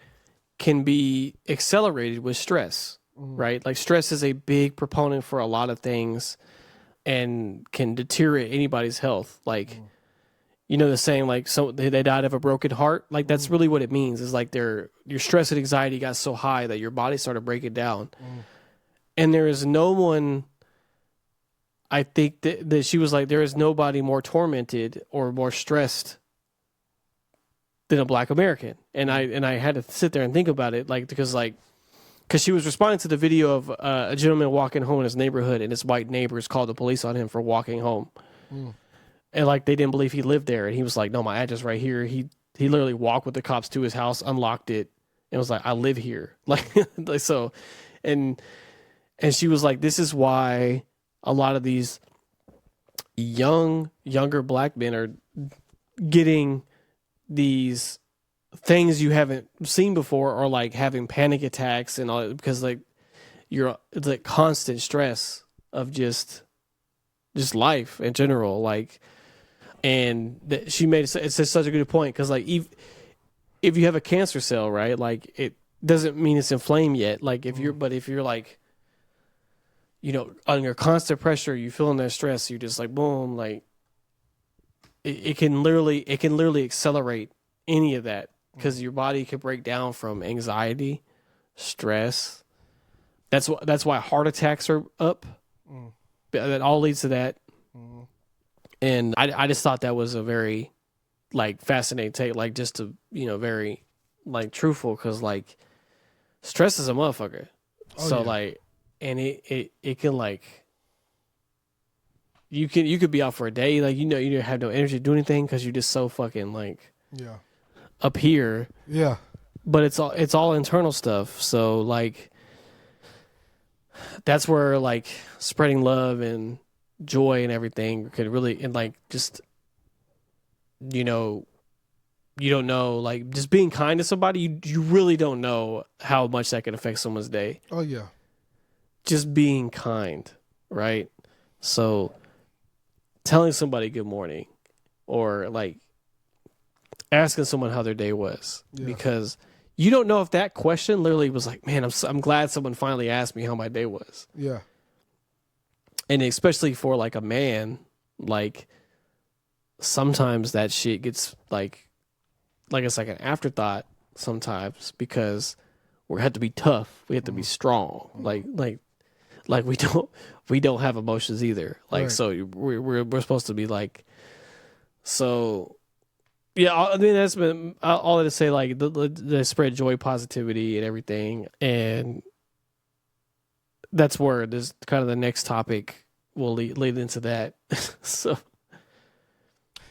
can be accelerated with stress, right? Like stress is a big proponent for a lot of things and can deteriorate anybody's health. Like, the saying, like, so they died of a broken heart. Like, that's really what it means. Is like your stress and anxiety got so high that your body started breaking down. And there is no one, I think that she was like, there is nobody more tormented or more stressed than a Black American. And I had to sit there and think about it, like, because she was responding to the video of a gentleman walking home in his neighborhood, and his white neighbors called the police on him for walking home. And like they didn't believe he lived there, and he was like, "No, my address right here." He literally walked with the cops to his house, unlocked it, and was like, "I live here." Like so, and she was like, "This is why a lot of these younger Black men are getting these things you haven't seen before, or like having panic attacks and all, because like it's like constant stress of just life in general, like." And she made it's just such a good point, because like if you have a cancer cell, right, like it doesn't mean it's inflamed yet. Like if you're like, under constant pressure, you feeling that stress, you're just like boom, like it can literally accelerate any of that, because your body could break down from anxiety, stress. That's why heart attacks are up. That all leads to that. And I just thought that was a very like fascinating take, like just to, very like truthful, because like stress is a motherfucker. So like, and it can like, you could be out for a day, like you have no energy to do anything because you're just so fucking like up here. Yeah. But it's all internal stuff. So like, that's where like spreading love and joy and everything could really, and like just, you don't know, like just being kind to somebody, you really don't know how much that could affect someone's day. Oh yeah. Just being kind, right? So telling somebody good morning, or like asking someone how their day was, because you don't know if that question literally was like, man, I'm glad someone finally asked me how my day was. Yeah. And especially for like a man, like sometimes that shit gets like it's like an afterthought sometimes, because we have to be tough, we have to be strong, like we don't have emotions either, like right. So we're supposed to be like, so yeah. I mean, that's been all to say, like the spread joy, positivity, and everything, and that's where this kind of the next topic will lead into that. So.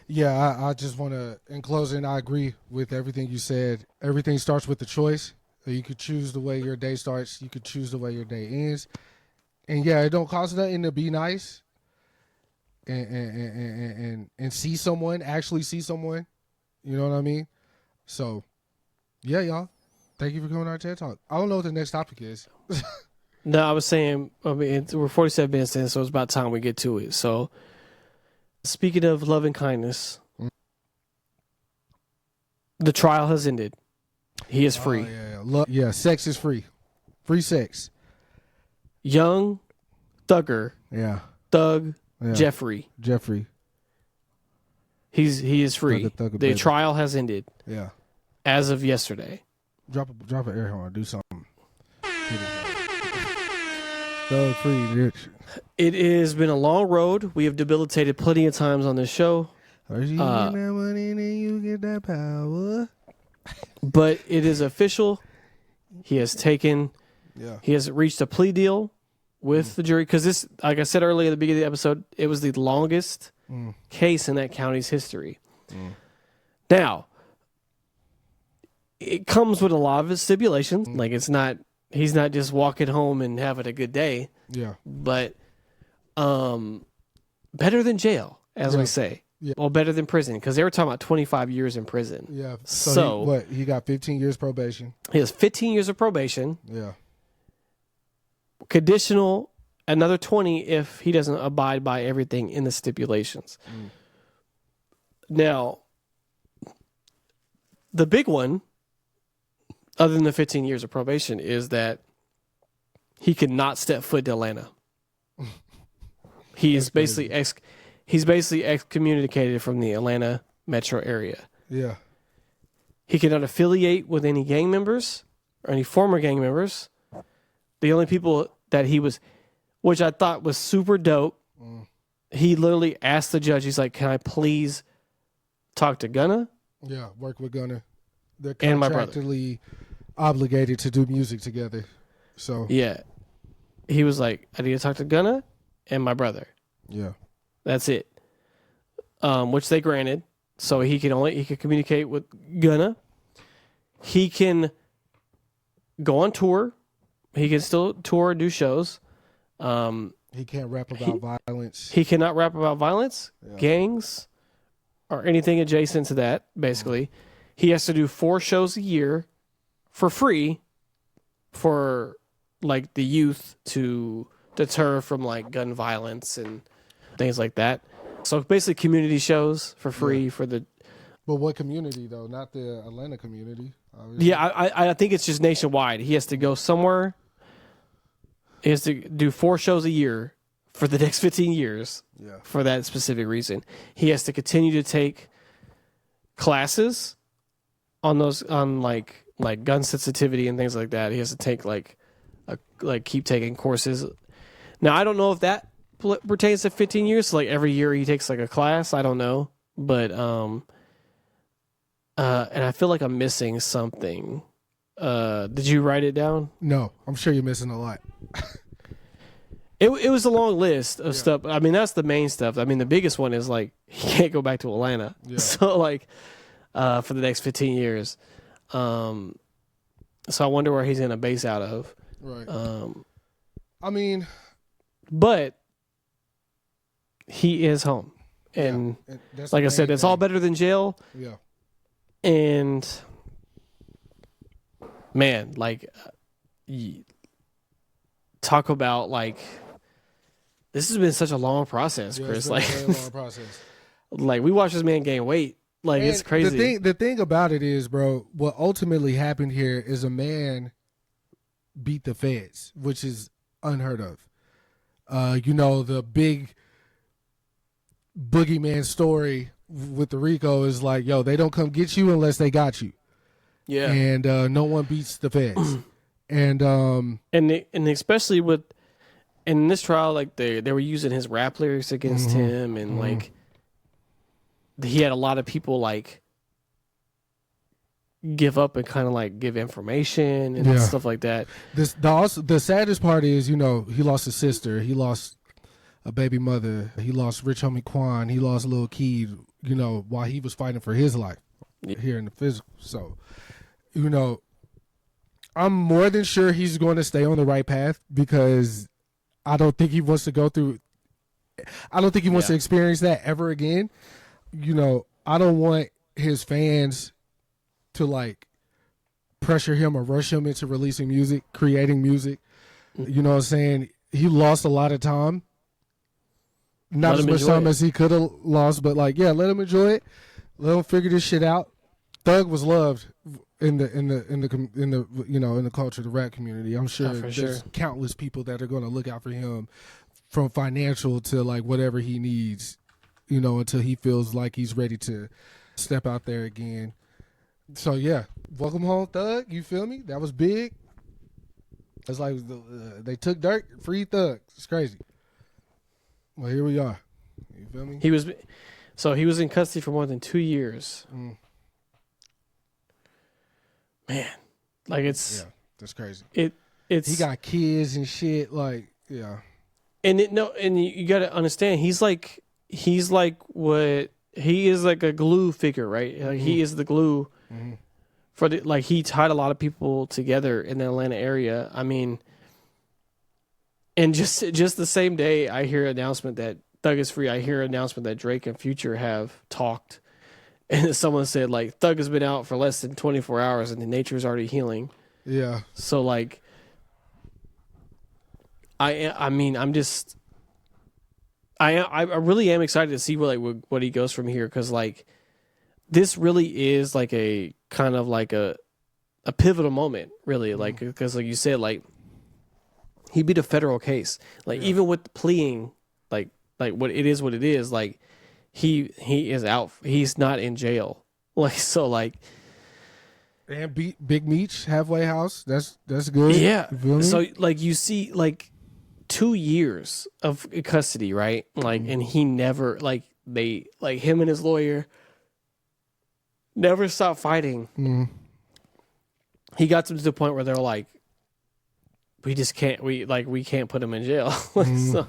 Yeah, I just want to, in closing, I agree with everything you said. Everything starts with the choice. You could choose the way your day starts. You could choose the way your day ends. And yeah, it don't cost nothing to be nice and see someone, actually see someone. You know what I mean? So, yeah, y'all. Thank you for coming on our TED Talk. I don't know what the next topic is. No, I was saying, we're 47 minutes in, so it's about time we get to it. So, speaking of love and kindness, the trial has ended. He is free. Sex is free. Free sex. Young Thugger. Yeah. Thug. Yeah. Jeffrey. He is free. The trial has ended. Yeah. As of yesterday. Drop an air horn. Do something. Thug free, bitch. It has been a long road. We have debilitated plenty of times on this show. First you get that money, then you get that power. But it is official. He has reached a plea deal with the jury, because this, like I said earlier at the beginning of the episode, it was the longest case in that county's history. Now, it comes with a lot of its stipulations. Like, he's not just walking home and having a good day. Yeah. But better than jail, as we say. Yeah. Well, better than prison, because they were talking about 25 years in prison. Yeah. So he got 15 years probation. He has 15 years of probation. Yeah. Conditional, another 20 if he doesn't abide by everything in the stipulations. Now, the big one, other than the 15 years of probation, is that he could not step foot to Atlanta. He's basically excommunicated from the Atlanta metro area. Yeah. He cannot affiliate with any gang members or any former gang members. The only people that he was, which I thought was super dope, he literally asked the judge, he's like, can I please talk to Gunna? Yeah, work with Gunna. They're and my brother. Contractually obligated to do music together. So yeah. He was like, I need to talk to Gunna and my brother. Yeah. That's it. Which they granted. So he could communicate with Gunna. He can go on tour. He can still tour and do shows. He can't rap about violence. He cannot rap about violence, gangs, or anything adjacent to that, basically. He has to do 4 shows a year for free for like the youth to deter from like gun violence and things like that. So basically community shows for free for the... But what community though? Not the Atlanta community. Obviously. Yeah, I think it's just nationwide. He has to go somewhere. He has to do 4 shows a year for the next 15 years for that specific reason. He has to continue to take classes on those, on like gun sensitivity and things like that. He has to take keep taking courses. Now, I don't know if that pertains to 15 years. So like every year he takes like a class. I don't know. But And I feel like I'm missing something. Did you write it down? No, I'm sure you're missing a lot. It was a long list of stuff. I mean, that's the main stuff. I mean, the biggest one is like he can't go back to Atlanta. Yeah. So like for the next 15 years. So I wonder where he's gonna base out of. Right. I mean, but he is home, and like I said, it's all better than jail. Yeah. And man, like, talk about like, this has been such a long process, Chris. Like, a very long process. Like we watched this man gain weight. Like, and it's crazy. The thing about it is, bro, what ultimately happened here is a man beat the feds, which is unheard of. You know, the big boogeyman story with the Rico is like, yo, they don't come get you unless they got you. Yeah. And no one beats the feds. and especially with in this trial, like they were using his rap lyrics against him, and like he had a lot of people like give up and kind of like give information and stuff like that. The saddest part is, you know, he lost his sister, he lost a baby mother, he lost Rich Homie Quan, he lost Lil Keed, you know, while he was fighting for his life here in the physical. So, you know, I'm more than sure he's going to stay on the right path, because I don't think he wants to go through. I don't think he wants to experience that ever again. You know, I don't want his fans to like pressure him or rush him into releasing music, creating music. You know what I'm saying? He lost a lot of time. Not as much time as he could have lost, but like, yeah, let him enjoy it. Let him figure this shit out. Thug was loved in the you know, in the culture, the rap community. I'm sure there's countless people that are going to look out for him, from financial to like whatever he needs, you know, until he feels like he's ready to step out there again. So yeah, welcome home, Thug. You feel me? That was big. It's like they took Dirk, free Thug. It's crazy. Well, here we are. You feel me? He was in custody for more than 2 years. Man, like that's crazy. It's he got kids and shit. Like, yeah. And you got to understand, he's like what he is, like a glue figure, right? Like he is the glue for the, like he tied a lot of people together in the Atlanta area. I mean, and just the same day I hear an announcement that Thug is free, I hear an announcement that Drake and Future have talked. And someone said, like, Thug has been out for less than 24 hours and the nature is already healing. Yeah. So, like, I mean, I'm just, I really am excited to see what he goes from here, because, like, this really is, like, a kind of like a pivotal moment, really. Like, because, like you said, like, he beat a federal case. Like, even with the pleading, like what it is, like, he is out. He's not in jail. Like, so, like, and beat Big Meech halfway house. That's good. Yeah. So, like, you see, like, 2 years of custody, right? Like, and he never, like, him and his lawyer never stopped fighting. He got them to the point where they're like, we can't put him in jail. So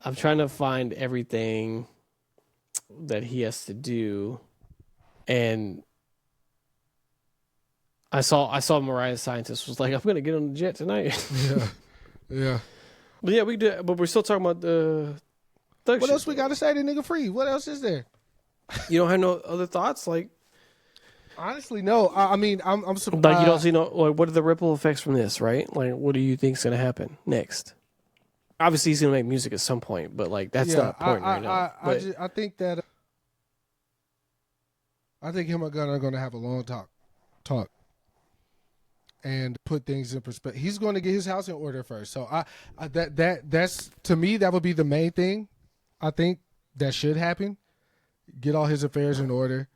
I'm trying to find everything that he has to do, and I saw Mariah Scientist was like, I'm gonna get on the jet tonight. yeah. But yeah, we did. But we're still talking about the Thug what shit. else we got to say? The nigga free. What else is there? You don't have no other thoughts, like? Honestly, no. I mean, I'm surprised. Like, you don't see no. Like, what are the ripple effects from this? Right? Like, what do you think's gonna happen next? Obviously, he's gonna make music at some point, but like that's not the point right now. I think that I think him and Gunna are gonna have a long talk, and put things in perspective. He's going to get his house in order first. So that's to me, that would be the main thing. I think that should happen. Get all his affairs in order.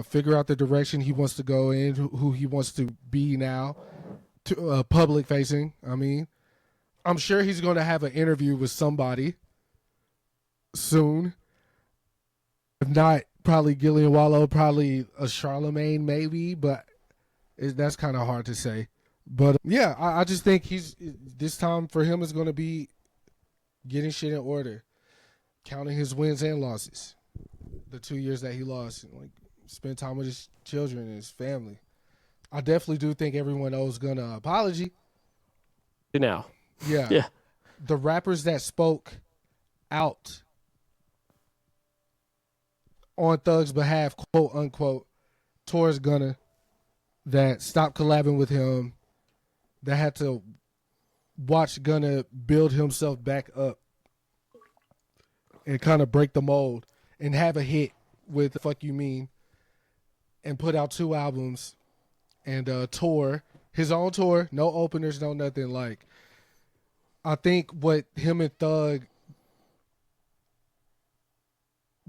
Figure out the direction he wants to go in, who he wants to be now, to public facing. I mean, I'm sure he's going to have an interview with somebody soon. If not probably Gillian Wallow, probably a Charlemagne, maybe, but that's kind of hard to say. But yeah, I just think this time for him is going to be getting shit in order, counting his wins and losses. The 2 years that he lost, like spend time with his children and his family. I definitely do think everyone owes Gunna an apology. Now, Yeah. yeah, The rappers that spoke out on Thug's behalf, quote unquote, towards Gunna, that stopped collabing with him, that had to watch Gunna build himself back up and kind of break the mold and have a hit with Fuck You Mean and put out 2 albums and tour, his own tour, no openers, no nothing. Like, I think what him and Thug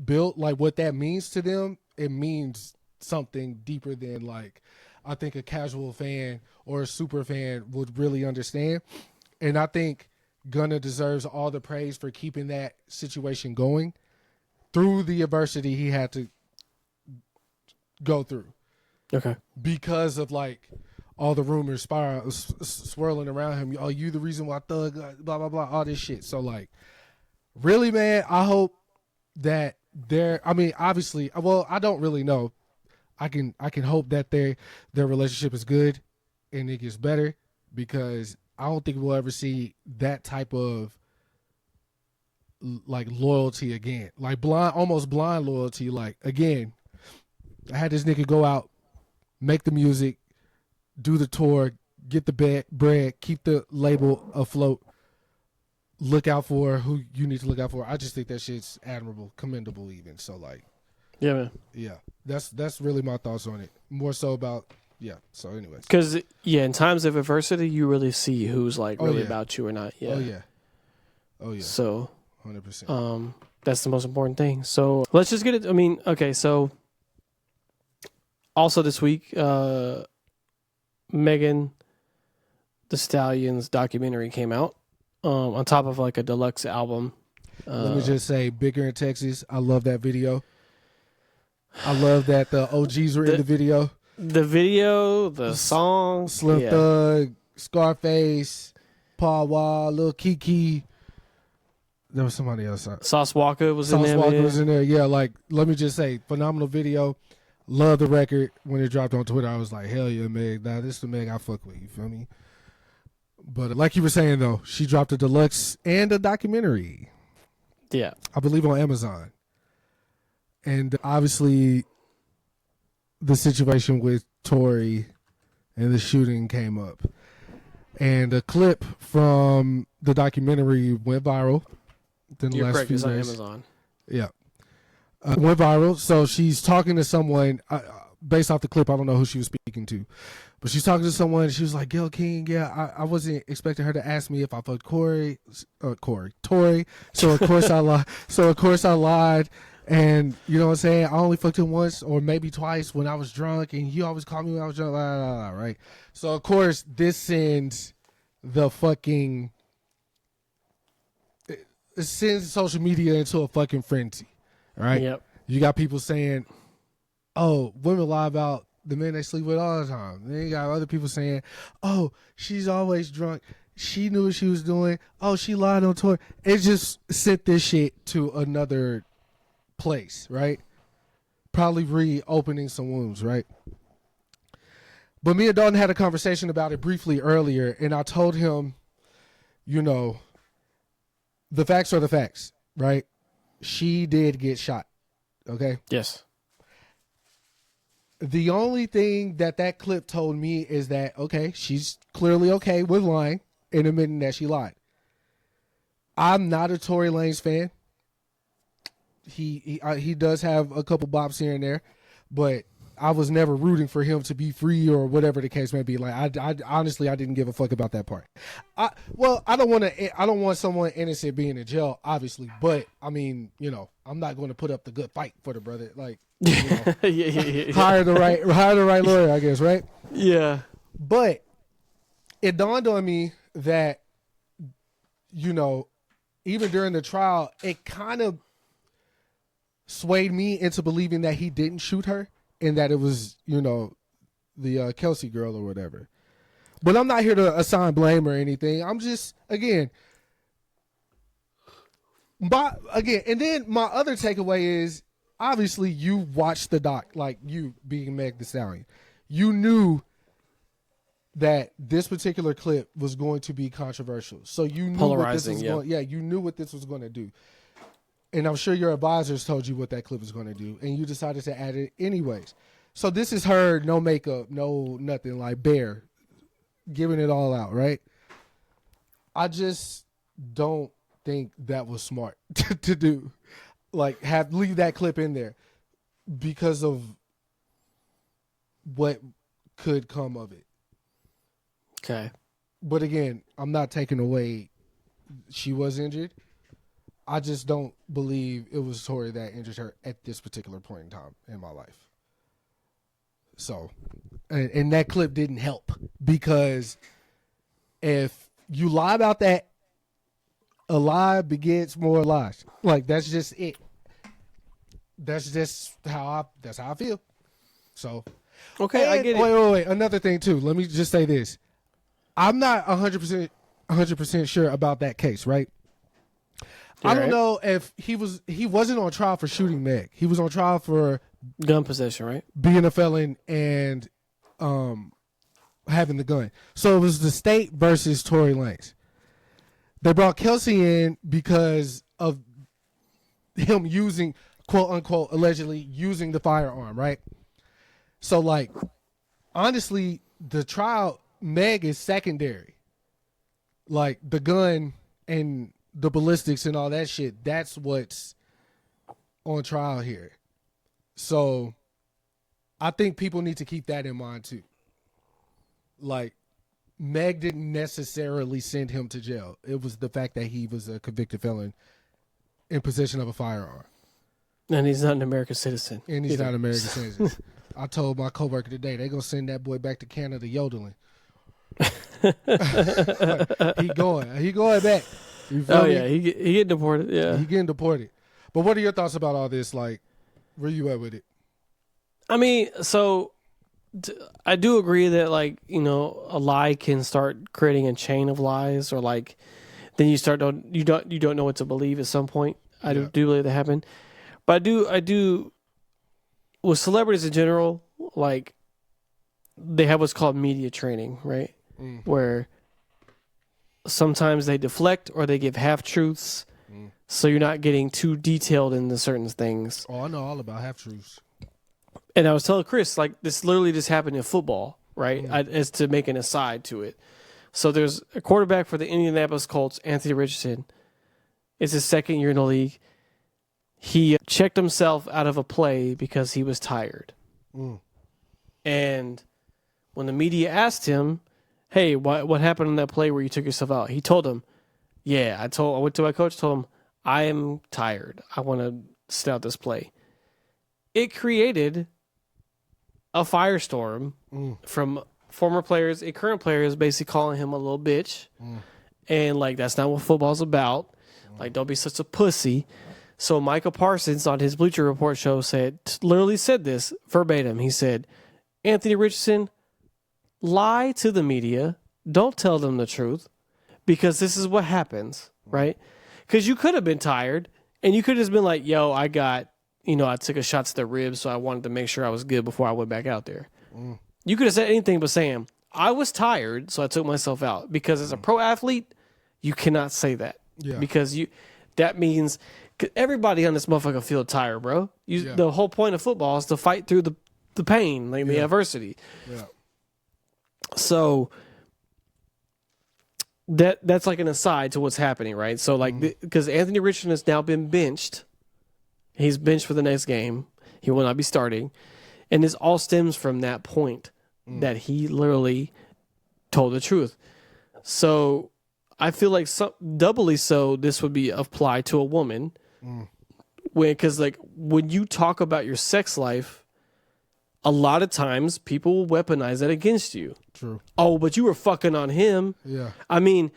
built, like what that means to them, it means something deeper than like I think a casual fan or a super fan would really understand. And I think Gunna deserves all the praise for keeping that situation going through the adversity he had to go through. okay, Because of like all the rumors swirling around him. Oh, you the reason why Thug, blah, blah, blah, all this shit. So like, really, man, I hope that obviously, well, I don't really know. I can hope that their relationship is good and it gets better, because I don't think we'll ever see that type of like loyalty again. Like almost blind loyalty. Like, again, I had this nigga go out, make the music, do the tour, get the bread, keep the label afloat, look out for who you need to look out for. I just think that shit's admirable, commendable even. So like, yeah, man. yeah, that's really my thoughts on it. More so about, yeah. So anyways. Because, yeah, in times of adversity, you really see who's like really about you or not. Yeah. Oh yeah. Oh yeah. So 100%. That's the most important thing. So let's just get it. I mean, okay, so also this week, Megan Thee Stallion's documentary came out, on top of like a deluxe album. Let me just say, Bigger in Texas, I love that video. I love that the OGs were in the video. The video, the song, Slim Thug, Scarface, Paw Wall, Lil Kiki. There was somebody else. Sauce Walker was in there. Sauce Walker was in there. Yeah, like, let me just say, phenomenal video. Love the record. When it dropped on Twitter, I was like, hell yeah, Meg. Nah, this is the Meg I fuck with. You feel me? But like you were saying, though, she dropped a deluxe and a documentary. Yeah. I believe on Amazon. And obviously, the situation with Tory and the shooting came up. And a clip from the documentary went viral. You're correct, it's on Amazon. Yeah. Went viral. So she's talking to someone, based off the clip, I don't know who she was speaking to. But she's talking to someone, and she was like, Gayle King, yeah, I wasn't expecting her to ask me if I fucked Tory. So of course I lied. I lied. And you know what I'm saying? I only fucked him once or maybe twice when I was drunk, and he always called me when I was drunk, blah, blah, blah, right? So of course this sends the fucking, it sends social media into a fucking frenzy, right? Yep. You got people saying, oh, women lie about the men they sleep with all the time. Then you got other people saying, oh, she's always drunk. She knew what she was doing. Oh, she lied on tour. It just sent this shit to another place, right? Probably reopening some wounds, right? But me and Dalton had a conversation about it briefly earlier, and I told him, you know, the facts are the facts, right? She did get shot, okay? Yes. The only thing that clip told me is that, okay, she's clearly okay with lying and admitting that she lied. I'm not a Tory Lanez fan. He does have a couple bops here and there, but I was never rooting for him to be free or whatever the case may be. Like, I honestly, I didn't give a fuck about that part. I don't want someone innocent being in jail, obviously, but I mean, you know, I'm not going to put up the good fight for the brother. Like, you know, yeah. hire the right lawyer, I guess, right? Yeah. But it dawned on me that, you know, even during the trial, it kind of swayed me into believing that he didn't shoot her and that it was, the Kelsey girl or whatever. But I'm not here to assign blame or anything. I'm just, and then my other takeaway is, obviously you watched the doc, like you being Meg Thee Stallion. You knew that this particular clip was going to be controversial. So you knew what this was going. Yeah, you knew what this was going to do. And I'm sure your advisors told you what that clip was going to do, and you decided to add it anyways. So this is her, no makeup, no nothing, like bare, giving it all out, right? I just don't think that was smart to do. Like, leave that clip in there because of what could come of it. Okay. But again, I'm not taking away she was injured. I just don't believe it was Tori that injured her at this particular point in time in my life. So, and that clip didn't help, because if you lie about that, a lie begets more lies. Like, that's just it. That's just how I feel. So, okay, I get it. Wait. Another thing too. Let me just say this. I'm not 100% sure about that case, right? I don't know if he wasn't on trial for shooting Meg. He was on trial for gun possession, right? Being a felon and having the gun. So it was the state versus Tory Lanez. They brought Kelsey in because of him using, quote unquote, allegedly using the firearm, right? So, like, honestly, the trial, Meg is secondary. Like, the gun and the ballistics and all that shit, that's what's on trial here. So I think people need to keep that in mind too. Like, Meg didn't necessarily send him to jail. It was the fact that he was a convicted felon in possession of a firearm. And he's not an American citizen. And he's not an American citizen. I told my coworker today, they're going to send that boy back to Canada yodeling. He going back. You feel me? Yeah, he getting deported. Yeah, he getting deported. But what are your thoughts about all this? Like, where you at with it? I mean, so I do agree that, like, a lie can start creating a chain of lies, or like then you don't know what to believe at some point. I do believe that happened, but I do with celebrities in general, like, they have what's called media training, right? Where sometimes they deflect or they give half truths, so you're not getting too detailed into certain things. Oh, I know all about half truths. And I was telling Chris, like, this literally just happened in football, right? As to make an aside to it. So there's a quarterback for the Indianapolis Colts, Anthony Richardson. It's his second year in the league. He checked himself out of a play because he was tired. And when the media asked him, hey, what happened on that play where you took yourself out? He told them, I went to my coach, told him, I am tired. I want to sit out this play. It created a firestorm from former players and current players, basically calling him a little bitch. And, like, that's not what football's about. Like, don't be such a pussy. So Michael Parsons on his Bleacher Report show literally said this verbatim. He said, Anthony Richardson, lie to the media. Don't tell them the truth, because this is what happens, right? Because you could have been tired and you could have just been like, yo, I took a shot to the ribs, so I wanted to make sure I was good before I went back out there. You could have said anything but saying, I was tired, so I took myself out. Because as a pro athlete, you cannot say that. Yeah. Because that means everybody on this motherfucker feel tired, bro. The whole point of football is to fight through the pain, like the adversity. Yeah. So that's like an aside to what's happening, right? So, like, because Anthony Richardson has now been benched. He's benched for the next game. He will not be starting. And this all stems from that point that he literally told the truth. So I feel like doubly so this would be applied to a woman. Because, like, when you talk about your sex life, a lot of times people will weaponize that against you. True. Oh, but you were fucking on him. Yeah. I mean,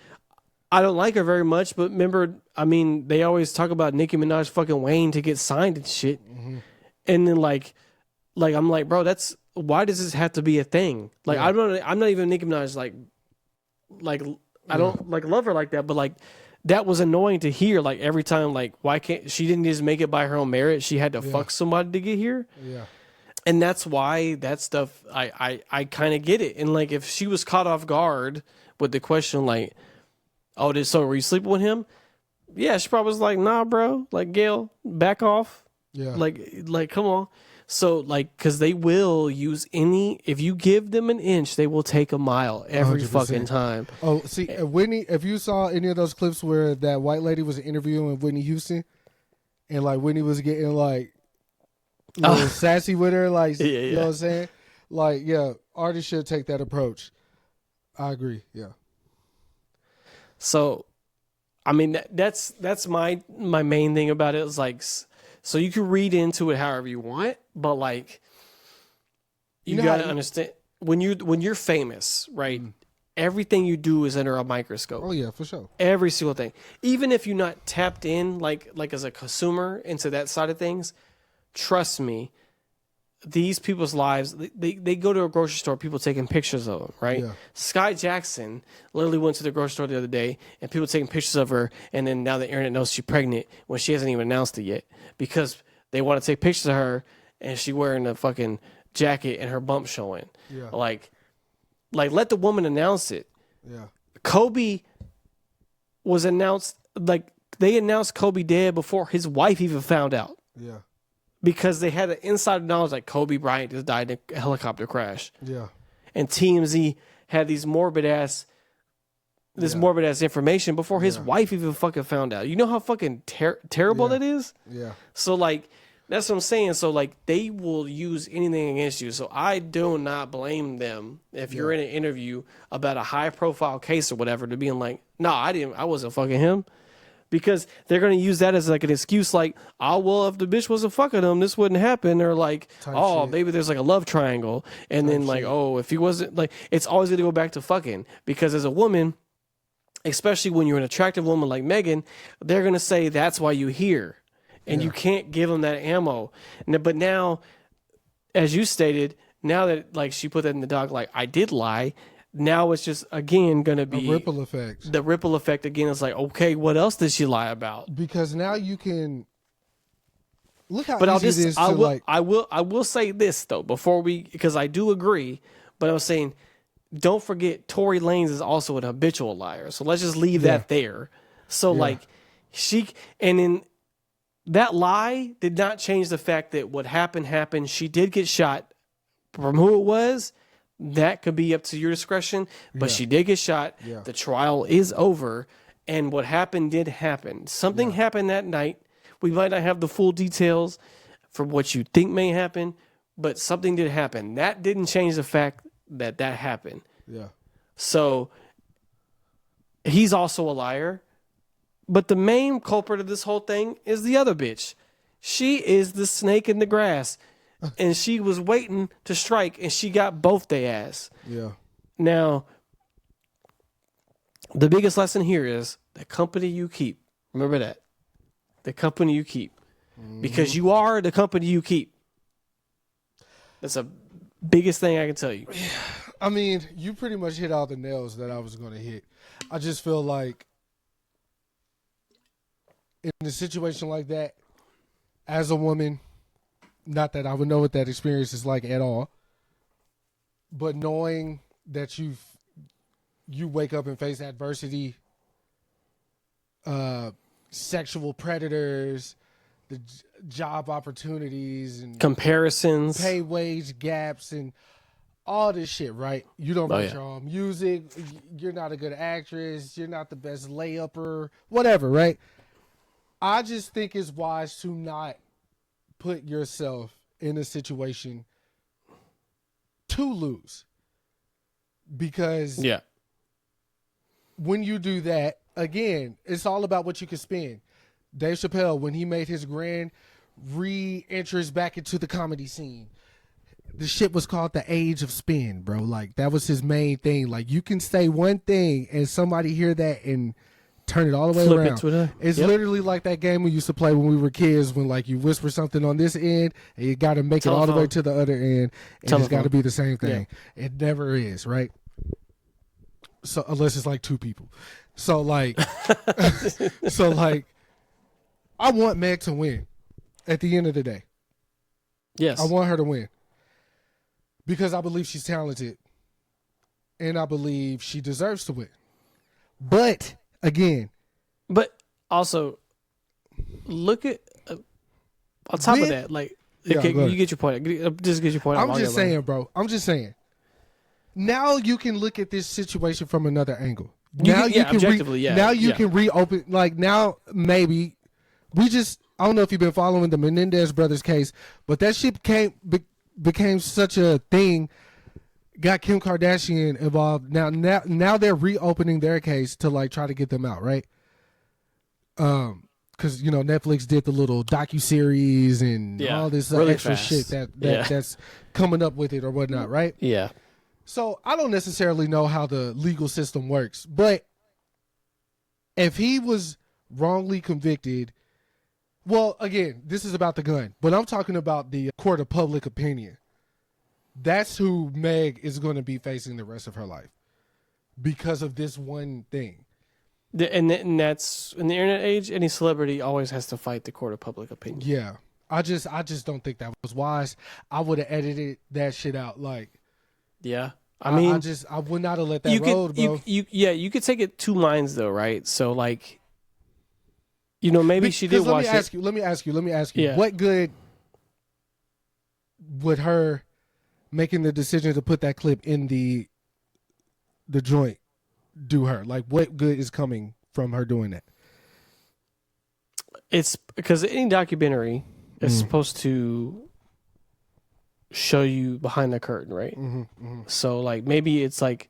I don't like her very much, but remember, I mean, they always talk about Nicki Minaj fucking Wayne to get signed and shit. Mm-hmm. And then like I'm like, bro, that's why does this have to be a thing? Like I'm not even Nicki Minaj like I don't like love her like that, but like that was annoying to hear. Like every time, like why can't she didn't just make it by her own merit? She had to fuck somebody to get here. Yeah. And that's why that stuff I kind of get it. And like if she was caught off guard with the question like, oh, were you sleeping with him? Yeah, she probably was like, nah, bro. Like Gail, back off. Yeah. Like come on. So like, cause they will use if you give them an inch, they will take a mile every 100%. fucking time. Oh, see, Whitney, if you saw any of those clips where that white lady was interviewing Whitney Houston and like Whitney was getting like, sassy with her, like you know what I'm saying? Like, yeah, artists should take that approach. I agree. Yeah. So, I mean, that's my main thing about it is like, so you can read into it however you want, but like, you gotta understand when you're famous, right? Everything you do is under a microscope. Oh yeah, for sure. Every single thing, even if you're not tapped in, like as a consumer into that side of things. Trust me, these people's lives, they go to a grocery store, people taking pictures of them, right? Yeah. Sky Jackson literally went to the grocery store the other day and people taking pictures of her, and then now the internet knows she's pregnant when she hasn't even announced it yet because they want to take pictures of her and she wearing a fucking jacket and her bump showing. Yeah. Like let the woman announce it. Yeah. Kobe was announced, like they announced Kobe dead before his wife even found out. Yeah. Because they had an insider knowledge like Kobe Bryant just died in a helicopter crash. Yeah. And TMZ had these morbid ass information before his wife even fucking found out. You know how fucking terrible that is? Yeah. So like that's what I'm saying. So like they will use anything against you. So I do not blame them if you're in an interview about a high profile case or whatever to being like, no, I wasn't fucking him. Because they're going to use that as like an excuse, like, oh, well, if the bitch wasn't fucking him, this wouldn't happen. Or like, maybe there's like a love triangle. And then like, oh, if he wasn't, like, it's always going to go back to fucking. Because as a woman, especially when you're an attractive woman like Megan, they're going to say that's why you're here. And you can't give them that ammo. But now, as you stated, now that like she put that in the doc, like, I did lie. Now it's just, again, going to be... a ripple effect. The ripple effect, again, is like, okay, what else did she lie about? Because now you can... Look how but easy it is to like... I will say this, though, because I do agree, but I was saying, don't forget, Tory Lanez is also an habitual liar. So let's just leave that there. So, like, and then that lie did not change the fact that what happened. She did get shot. From who it was... That could be up to your discretion, but she did get shot. Yeah. The trial is over, and what happened did happen. Something happened that night. We might not have the full details for what you think may happen, but something did happen. That didn't change the fact that happened. Yeah. So he's also a liar, but the main culprit of this whole thing is the other bitch. She is the snake in the grass. And she was waiting to strike, and she got both their ass. Yeah. Now, the biggest lesson here is the company you keep. Remember that. The company you keep. Because you are the company you keep. That's the biggest thing I can tell you. I mean, you pretty much hit all the nails that I was going to hit. I just feel like in a situation like that, as a woman... Not that I would know what that experience is like at all, but knowing that you wake up and face adversity, sexual predators, the job opportunities and comparisons, pay wage gaps, and all this shit. Right? You don't write your own music. You're not a good actress. You're not the best layupper. Whatever. Right? I just think it's wise to not put yourself in a situation to lose, because when you do that, again, it's all about what you can spend. Dave Chappelle, when he made his grand re-entrance back into the comedy scene, the shit was called the age of spin, bro. Like that was his main thing. Like you can say one thing and somebody hear that and turn it all the way Flip around. it to another. It's Yep. literally like that game we used to play when we were kids, when like you whisper something on this end and you got to make it all the way to the other end. It's got to be the same thing. Yeah. It never is, right? So unless it's like two people. So like, I want Meg to win at the end of the day. Yes. I want her to win because I believe she's talented and I believe she deserves to win. But again, also look at on top of that, like, okay, you get your point. Just get your point. I'm just saying, bro. I'm just saying. Now you can look at this situation from another angle. Now you can reopen. Like now, maybe I don't know if you've been following the Menendez brothers case, but that shit became such a thing. Got Kim Kardashian involved. Now they're reopening their case to like try to get them out, right? Because Netflix did the little docuseries and all this really extra shit that's coming up with it or whatnot, right? Yeah. So I don't necessarily know how the legal system works, but if he was wrongly convicted, well, again, this is about the gun, but I'm talking about the court of public opinion. That's who Meg is going to be facing the rest of her life because of this one thing. And that's in the internet age, any celebrity always has to fight the court of public opinion. Yeah. I just don't think that was wise. I would have edited that shit out. Like, yeah. I mean, I would not have let that road, bro. You could take it two minds though, right? So like, maybe she did watch it. Let me ask you. Yeah. What good would her making the decision to put that clip in the joint do her? Like, what good is coming from her doing that? It's because any documentary is supposed to show you behind the curtain, right? So like maybe it's like,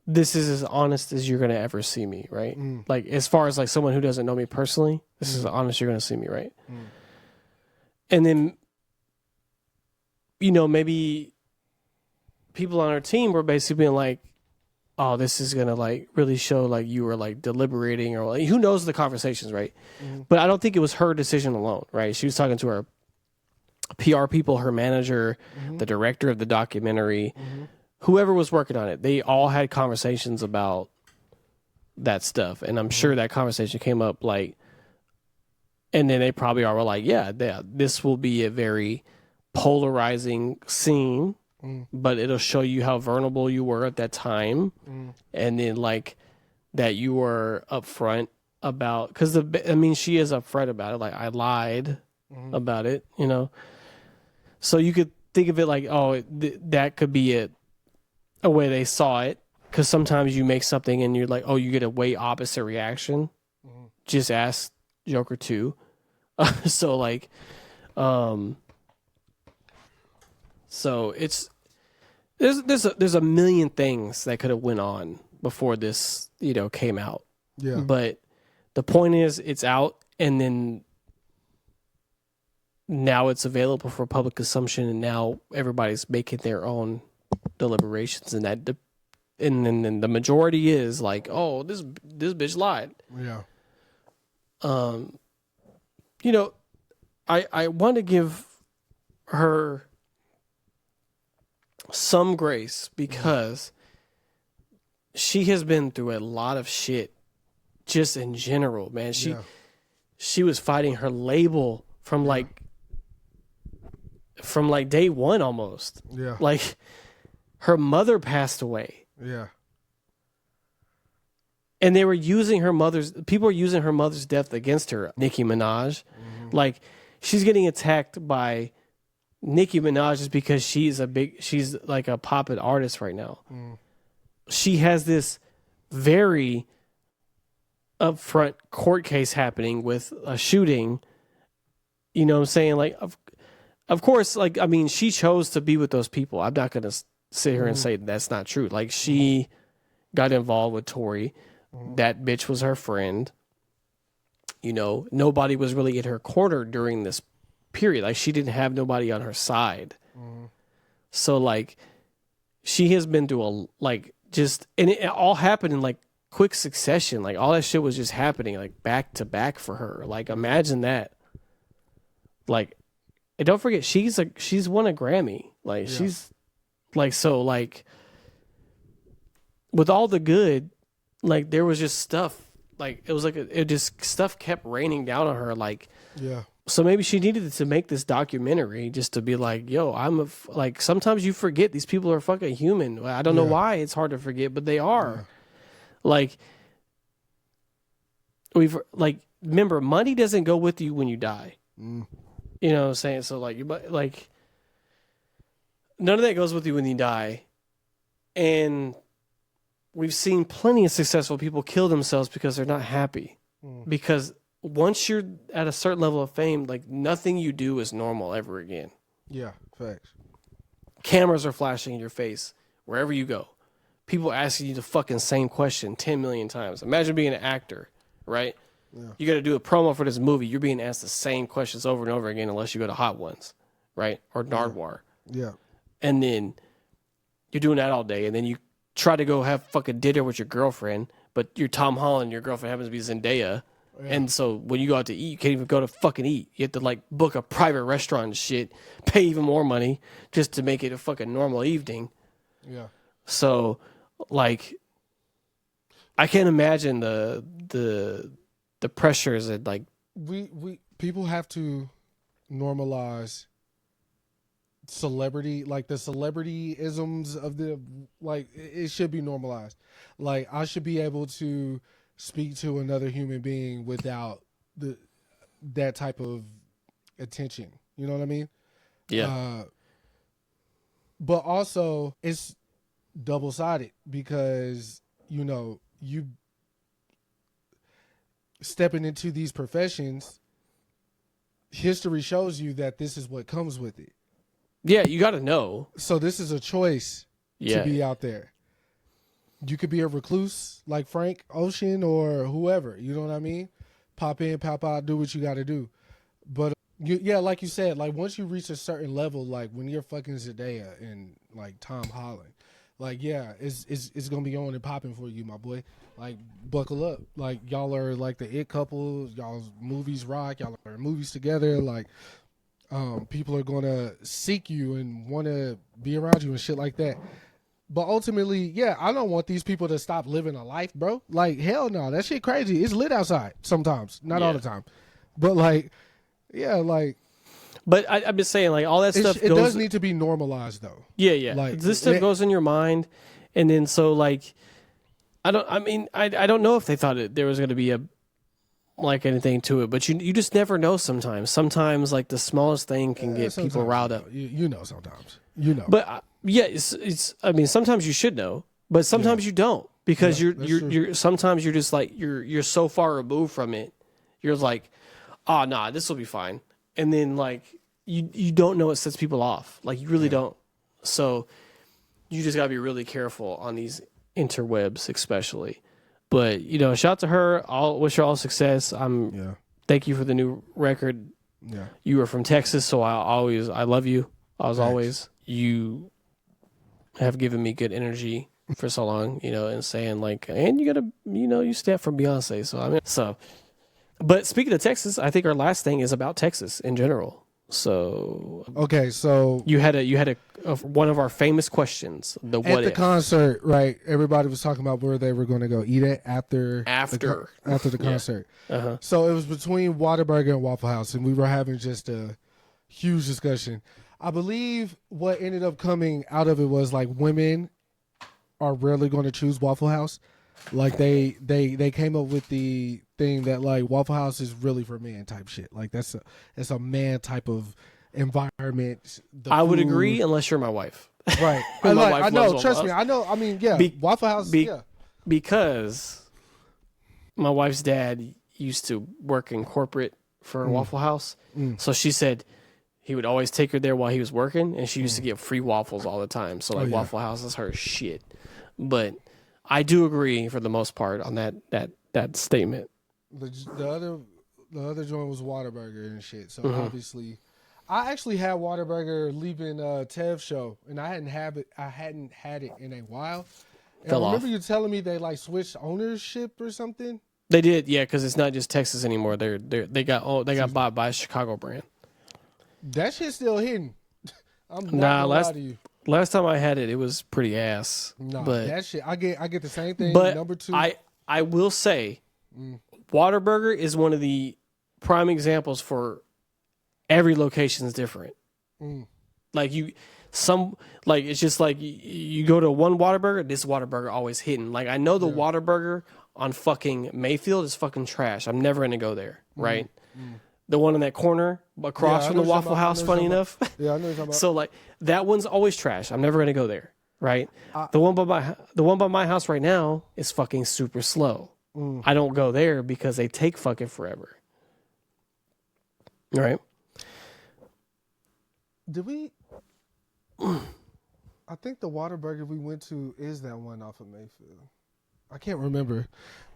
this is as honest as you're gonna ever see me, right? Like as far as like someone who doesn't know me personally, this is as honest you're gonna see me, right? And then maybe people on our team were basically being like, oh, this is gonna like really show like you were like deliberating, or like, who knows the conversations, right? But I don't think it was her decision alone, right? She was talking to her PR people, her manager, the director of the documentary, whoever was working on it. They all had conversations about that stuff, and I'm sure that conversation came up like, and then they probably all were like, yeah, this will be a very polarizing scene, but it'll show you how vulnerable you were at that time, and then like that you were upfront about, because she is upfront about it. Like, I lied about it, So you could think of it like, oh, that could be a way they saw it, because sometimes you make something and you're like, oh, you get a way opposite reaction. Just ask Joker 2. So like, so it's there's a million things that could have went on before this came out. Yeah. But the point is, it's out, and then now it's available for public consumption, and now everybody's making their own deliberations, and and then the majority is like, oh, this bitch lied. Yeah. I want to give her some grace, because she has been through a lot of shit just in general, man. She was fighting her label from day one almost. Yeah. Like, her mother passed away. Yeah. And they were using people were using her mother's death against her. Nicki Minaj. Like, she's getting attacked by Nicki Minaj just because she's like a poppin' artist right now. She has this very upfront court case happening with a shooting. You know what I'm saying? Like, of course, like, she chose to be with those people. I'm not going to sit here and say that's not true. Like, she got involved with Tory. That bitch was her friend. Nobody was really in her corner during this period. Like, she didn't have nobody on her side. So, like, she has been through and it all happened in, like, quick succession. Like all that shit was just happening like back to back for her. Like imagine that. Like, and don't forget she's won a Grammy. Like she's like, so like with all the good, like there was just stuff like it was like it just stuff kept raining down on her. Like so maybe she needed to make this documentary just to be like, yo, like sometimes you forget these people are fucking human. I don't know why it's hard to forget, but they are. Like remember, money doesn't go with you when you die. You know what I'm saying? So like none of that goes with you when you die. And we've seen plenty of successful people kill themselves because they're not happy. Because once you're at a certain level of fame, like nothing you do is normal ever again. Yeah, facts. Cameras are flashing in your face wherever you go. People asking you the fucking same question 10 million times. Imagine being an actor, right? Yeah. You got to do a promo for this movie. You're being asked the same questions over and over again unless you go to Hot Ones, right? Or Nardwuar. Yeah. And then you're doing that all day. And then you try to go have fucking dinner with your girlfriend, but you're Tom Holland, your girlfriend happens to be Zendaya. Yeah. And so when you go out to eat, you can't even go to fucking eat. You have to like book a private restaurant and shit, pay even more money just to make it a fucking normal evening. Yeah. So like, I can't imagine the pressures that like people have to normalize celebrity, like the celebrity isms of the, like it should be normalized. Like I should be able to speak to another human being without that type of attention. You know what I mean? Yeah. But also it's double-sided because, you know, you stepping into these professions, history shows you that this is what comes with it. Yeah, you got to know. So this is a choice to be out there. You could be a recluse like Frank Ocean or whoever, you know what I mean? Pop in, pop out, do what you got to do. But like you said, like once you reach a certain level, like when you're fucking Zendaya and like Tom Holland, like it's gonna be on and popping for you, my boy. Like buckle up. Like y'all are like the it couple. Y'all's movies rock. Y'all are movies together. Like people are gonna seek you and want to be around you and shit like that. But ultimately, I don't want these people to stop living a life, bro. Like hell no, that shit crazy. It's lit outside sometimes, not all the time, but like. But I'm just saying, like all that stuff. It does need to be normalized, though. Yeah. Like this stuff goes in your mind, and then so like, I don't know if they thought there was going to be anything to it, but you just never know. Sometimes like the smallest thing can get people riled up. You know, sometimes you know. But it's. I mean, sometimes you should know, but sometimes you don't because you're sometimes you're just like you're so far removed from it. You're like, oh, nah, this will be fine. And then, like, you don't know it sets people off. Like, you really don't. So, you just got to be really careful on these interwebs, especially. But, you know, shout out to her. Wish her all success. Thank you for the new record. Yeah. You were from Texas, so I love you. Always. You have given me good energy for so long, you know, and saying, like, and you got to, you know, you stand for Beyonce. So, but speaking of Texas, I think our last thing is about Texas in general. So okay, so you had one of our famous questions. At the concert, right? Everybody was talking about where they were going to go eat it after the concert. So it was between Whataburger and Waffle House, and we were having just a huge discussion. I believe what ended up coming out of it was like women are rarely going to choose Waffle House. Like they came up with the thing that like Waffle House is really for men type shit. Like that's a man type of environment. I would agree unless you're my wife. Right. I know. Trust me. I know. I mean, Waffle House. Because my wife's dad used to work in corporate for Waffle House. So she said he would always take her there while he was working, and she used to get free waffles all the time. So like Waffle House is her shit. But I do agree for the most part on that statement. The other joint was Whataburger and shit. So obviously, I actually had Whataburger leaving Tev's show, and I hadn't had it in a while. And I remember off. you telling me they like switched ownership or something. They did, yeah, because it's not just Texas anymore. They got bought by a Chicago brand. That shit's still hidden. I'm not Nah, gonna lie to you. last time I had it, it was pretty ass. No, but that shit. I get the same thing. but Number two. I will say, Whataburger is one of the prime examples for every location is different. Like it's just like you go to one Whataburger, this Whataburger always hidden. Like I know the Whataburger on fucking Mayfield is fucking trash. I'm never gonna go there, right? The one in that corner across from the Waffle House, funny enough. Yeah, I know what you're talking about. So like that one's always trash. I'm never gonna go there, right? The one by my house right now is fucking super slow. I don't go there because they take fucking forever. Right? Did we? I think the Whataburger we went to is that one off of Mayfield. I can't remember,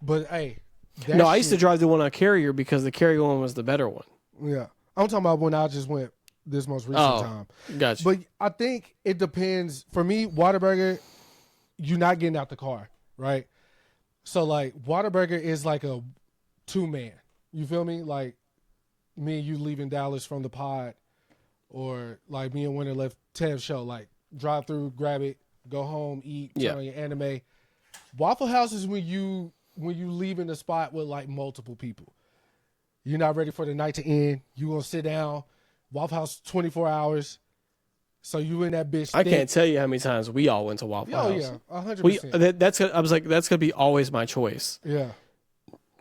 but hey. No, I used to drive the one on Carrier because the Carrier one was the better one. Yeah. I'm talking about when I just went this most recent time. Gotcha. But I think it depends. For me, Whataburger, you're not getting out the car, right? So, like, Whataburger is like a two-man. You feel me? Like, me and you leaving Dallas from the pod, or like me and Winter left Tev's show. Like, drive through, grab it, go home, eat, turn on your anime. Waffle House is when you leaving the spot with like multiple people. You're not ready for the night to end. You gonna sit down. Waffle House 24 hours. So you in that bitch. I can't tell you how many times we all went to Waffle House. Oh yeah, 100%. I was like, that's gonna be always my choice. Yeah.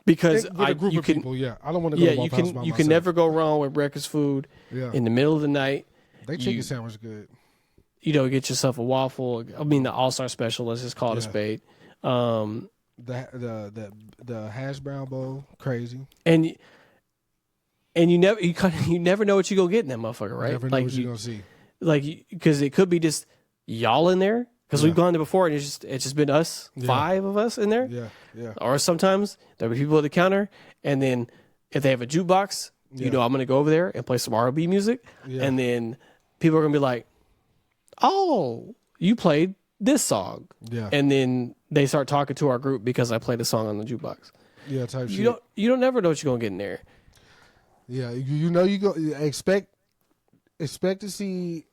Because with a group of people. Yeah, I don't want to go to Waffle House by you myself. can never go wrong with breakfast food. Yeah. In the middle of the night. They chicken sandwich good. You know, get yourself a waffle. I mean, the All-Star Special. Let's just call it a spade. The hash brown bowl, crazy. And you never know what you gonna get in that motherfucker, right? Never know what you gonna see. Like, because it could be just y'all in there. Because we've gone there before, and it's just been us, 5 of us in there. Yeah. Or sometimes there'll be people at the counter, and then if they have a jukebox, you know I'm gonna go over there and play some R&B music, and then people are gonna be like, "Oh, you played this song," and then they start talking to our group because I played a song on the jukebox. Yeah, type shit. You don't never know what you're gonna get in there. Yeah, you know you go expect to see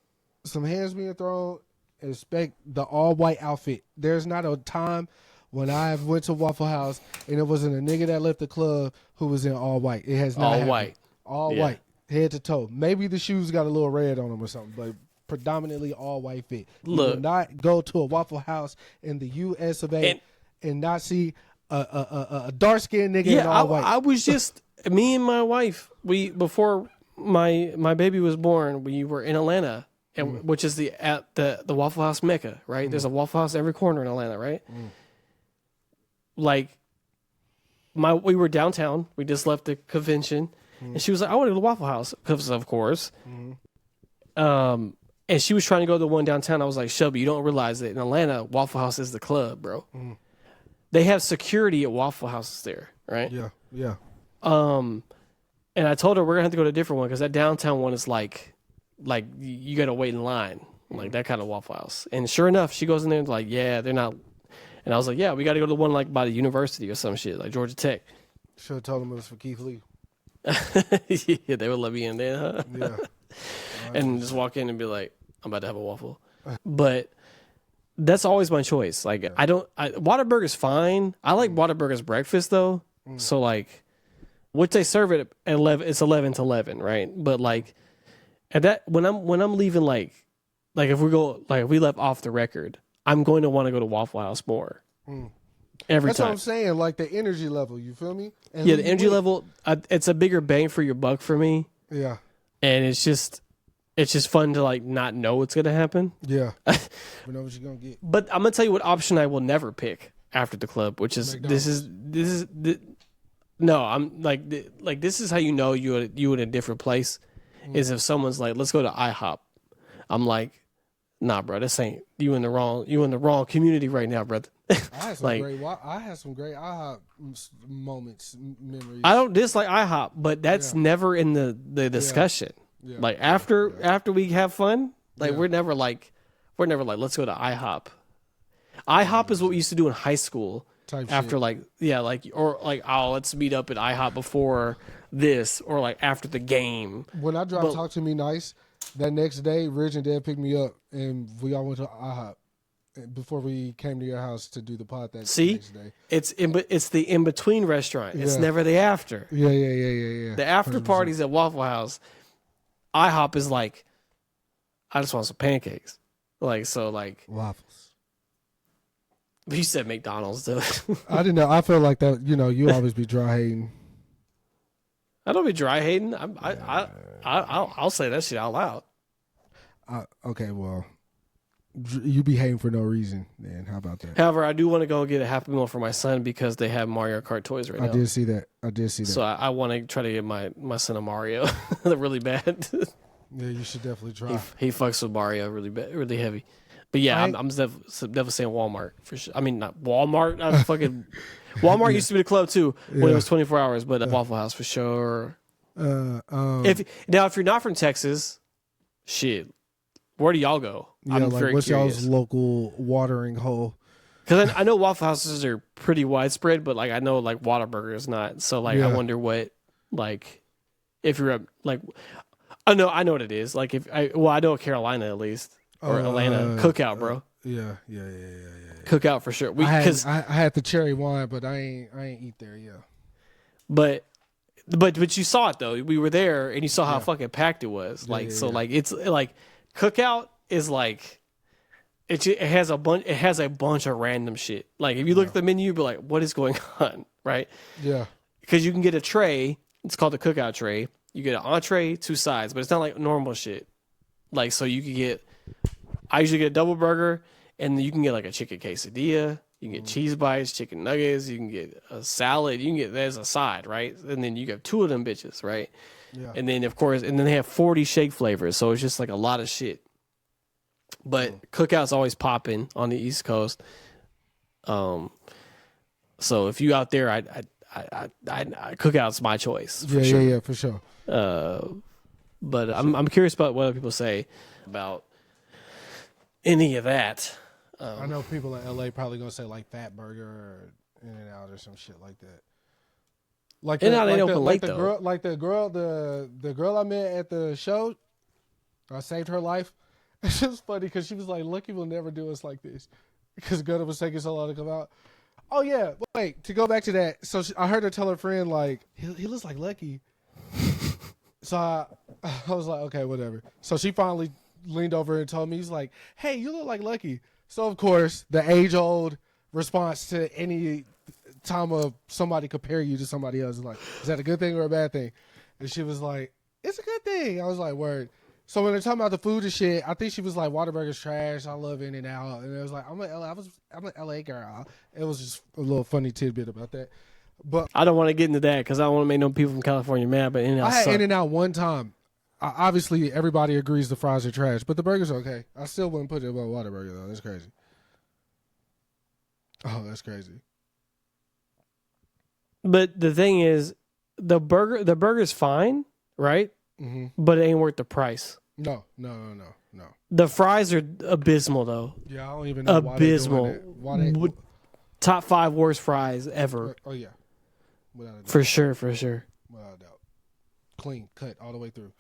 some hands being thrown. Expect the all white outfit. There's not a time when I went to Waffle House and it wasn't a nigga that left the club who was in all white. It has not all happened. white, all white, head to toe. Maybe the shoes got a little red on them or something, but predominantly all white fit. Look, you will not go to a Waffle House in the U.S. of A. and not see a dark skinned nigga in all white. I was just me and my wife. Before my baby was born, we were in Atlanta. And, which is the Waffle House Mecca, right? There's a Waffle House every corner in Atlanta, right? Like, we were downtown. We just left the convention, and she was like, "I want to go to the Waffle House," because of course. And she was trying to go to the one downtown. I was like, "Shelby, you don't realize that in Atlanta, Waffle House is the club, bro. They have security at Waffle Houses there, right?" Yeah. And I told her we're gonna have to go to a different one because that downtown one is like you gotta wait in line, like that kind of Waffle House. And sure enough, she goes in there and like, yeah, they're not. And I was like, yeah, we gotta go to the one like by the university or some shit, like Georgia Tech. Should have told them it was for Keith Lee. Yeah, they would let me in there, huh? Yeah. And just walk in and be like, I'm about to have a waffle. But that's always my choice. Like, Whataburger's fine. I like Whataburger's breakfast though. So like, what they serve it at 11, it's 11 to 11, right? But like, at that when I'm leaving, like if we left off the record, I'm going to want to go to Waffle House more. Every That's time. what I'm saying. Like the energy level, you feel me? And Yeah, the energy level. It's a bigger bang for your buck for me. Yeah. And it's just fun to like not know what's gonna happen. Yeah. We know what you're gonna get. But I'm gonna tell you what option I will never pick after the club, which is McDonald's. No, I'm like this is how you know you in a different place. Is if someone's like, let's go to IHOP. I'm like, nah, bro, this ain't you in the wrong community right now, brother. I had some like, great IHOP moments, memories. I don't dislike IHOP, but that's never in the discussion. Yeah. Like after we have fun, like we're never like let's go to IHOP. IHOP is what we used to do in high school. Type After shit. like oh, let's meet up at IHOP before this, or like after the game. When I dropped Talk to Me Nice, that next day, Ridge and Dad picked me up, and we all went to IHOP before we came to your house to do the pod that next day. It's the in between restaurant. It's never the after. Yeah. The after 100%. parties at Waffle House. IHOP is like, I just want some pancakes. Waffles. You said McDonald's though. I didn't know. I feel like that. You always be dry hating. I don't be dry hating. I'll say that shit out loud. Okay, well, you be hating for no reason. Then how about that? However, I do want to go get a Happy Meal for my son because they have Mario Kart toys right now. I did see that. So I want to try to get my son a Mario really bad. Yeah, you should definitely try. He fucks with Mario really bad, really heavy. But yeah, I'm definitely saying Walmart for sure. I mean, not Walmart. Not fucking Walmart used to be the club too when it was 24 hours, but Waffle House for sure. If you're not from Texas, shit, where do y'all go? Yeah, I'm like very what's curious. y'all's local watering hole? Because I know Waffle Houses are pretty widespread, but like I know like Whataburger is not. So like I wonder what like if you're like I know what it is. Like I know Carolina at least or Atlanta Cookout, bro. Yeah. Cookout for sure. I had the cherry wine, but I ain't eat there. Yeah. But you saw it though. We were there and you saw how fucking packed it was. Like like it's like Cookout is like it has a bunch of random shit. Like if you look at the menu, you'll be like, what is going on, right? Yeah. Because you can get a tray. It's called the Cookout tray. You get an entree, 2 sides, but it's not like normal shit. Like so you can get. I usually get a double burger, and you can get like a chicken quesadilla. You can get cheese bites, chicken nuggets. You can get a salad. You can get that as a side, right? And then you got 2 of them bitches, right? Yeah. And then of course, and then they have 40 shake flavors, so it's just like a lot of shit. But Cookout's always popping on the East Coast. So if you out there, I Cookout's my choice. For sure. Yeah, for sure. But I'm curious about what other people say about any of that. I know people in LA probably gonna say like Fat Burger or In-N-Out or some shit like that. Like In-N-Out ain't open late the though. girl, like the girl I met at the show, I saved her life. It's just funny because she was like, "Lucky will never do us like this," because Gunna was taking so long to come out. Oh yeah, wait, to go back to that. So I heard her tell her friend like, "He looks like Lucky." So I was like, okay, whatever. So she finally leaned over and told me, he's like, "Hey, you look like Lucky." So of course, the age-old response to any time of somebody compare you to somebody else is like, "Is that a good thing or a bad thing?" And she was like, "It's a good thing." I was like, "Word." So when they're talking about the food and shit, I think she was like, "Whataburger's trash. I love In-N-Out." And it was like, I'm an LA girl. It was just a little funny tidbit about that. But I don't want to get into that because I don't want to make no people from California mad. But In-N-Out I had suck. In-N-Out one time. Obviously, everybody agrees the fries are trash, but the burger's okay. I still wouldn't put it above Whataburger though. That's crazy. Oh, that's crazy. But the thing is, the burger's fine, right? Mm-hmm. But it ain't worth the price. No. The fries are abysmal though. Yeah, I don't even know Abysmal. why they doing it. Top 5 worst fries ever. Oh yeah, without a doubt. For sure. Without a doubt. Clean cut all the way through.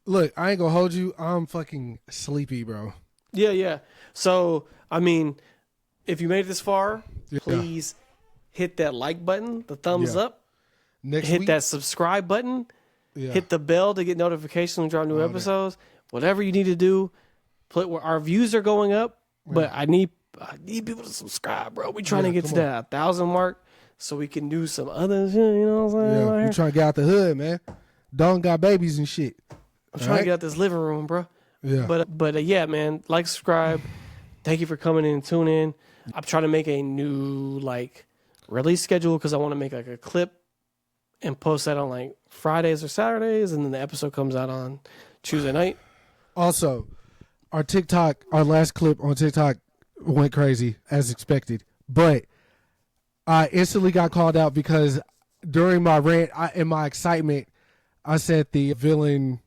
Look, I ain't gonna hold you. I'm fucking sleepy, bro. Yeah. So, I mean, if you made it this far, please hit that like button, the thumbs up. Hit that subscribe button. Yeah. Hit the bell to get notifications when we drop new episodes. Whatever you need to do. Our views are going up, but I need people to subscribe, bro. We trying to get to that 1,000 mark so we can do some other shit, you know what I'm saying? Yeah, we trying to get out the hood, man. Don't got babies and shit. I'm trying to get out this living room, bro. Yeah. But yeah, man, like, subscribe. Thank you for coming in and tuning in. I'm trying to make a new release schedule because I want to make a clip and post that on Fridays or Saturdays, and then the episode comes out on Tuesday night. Also, our last clip on TikTok went crazy as expected, but I instantly got called out because during my rant, in my excitement, I said the villain,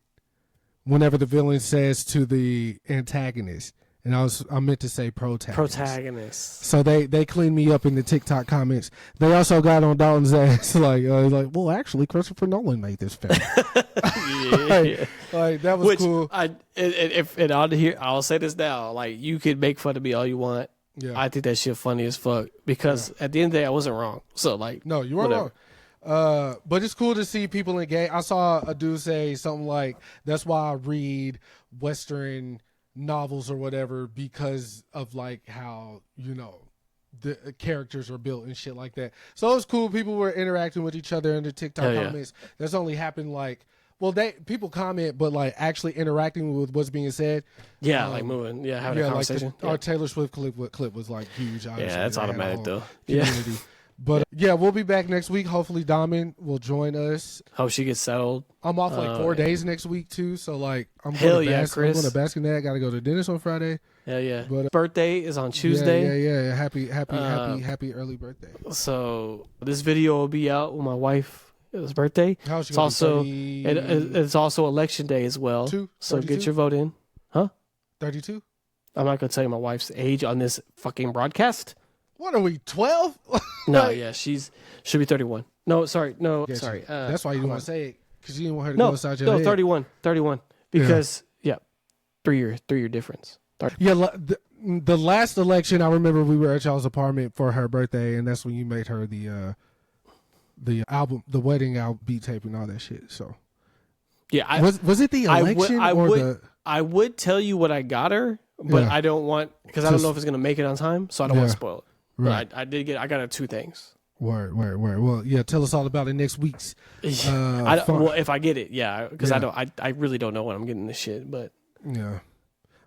whenever the villain says to the antagonist, And I meant to say protagonist. Protagonist. So they cleaned me up in the TikTok comments. They also got on Dalton's ass like, well, actually, Christopher Nolan made this film. Like that was cool. I'll say this now. Like, you could make fun of me all you want. Yeah. I think that shit funny as fuck because at the end of the day, I wasn't wrong. So like, no, you weren't wrong. But it's cool to see people engage. I saw a dude say something like, "That's why I read Western novels or whatever, because of like how the characters are built and shit like that." So it was cool. People were interacting with each other in the TikTok comments. That's only happened like. Well, people comment, but like actually interacting with what's being said. Yeah, like moving. Yeah, having a conversation. Like our Taylor Swift clip was like huge. Yeah, that's automatic though. Community. But yeah, we'll be back next week. Hopefully, Damen will join us. Hope she gets settled. I'm off like 4 days next week too, so like I'm Hell going to Chris. I'm going to Baskin. I got to go to the dentist on Friday. Hell yeah. But birthday is on Tuesday. Yeah. Happy early birthday. So this video will be out with my wife. It was birthday. How's she it's also it's also election day as well. So get your vote in. Huh? 32? I'm not gonna tell you my wife's age on this fucking broadcast. What are we, 12? No, yeah, should be 31. No, sorry. That's why you didn't want to say it, because you didn't want her to go inside your head. 31. Because 3 year difference. Yeah, the last election, I remember we were at y'all's apartment for her birthday, and that's when you made her the album, the wedding album, beat tape, and all that shit. So yeah, was it the election I would tell you what I got her, but I don't want, because I don't know if it's gonna make it on time, so I don't want to spoil it. Right. But I got her 2 things. Word. Well, yeah, tell us all about it next week's. Well, if I get it, because I really don't know when I'm getting this shit, but yeah.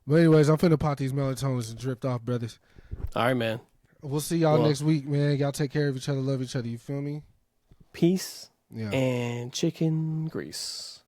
But anyways, I'm finna pop these melatonins and drift off, brothers. All right, man. We'll see y'all next week, man. Y'all take care of each other, love each other. You feel me? Peace and chicken grease.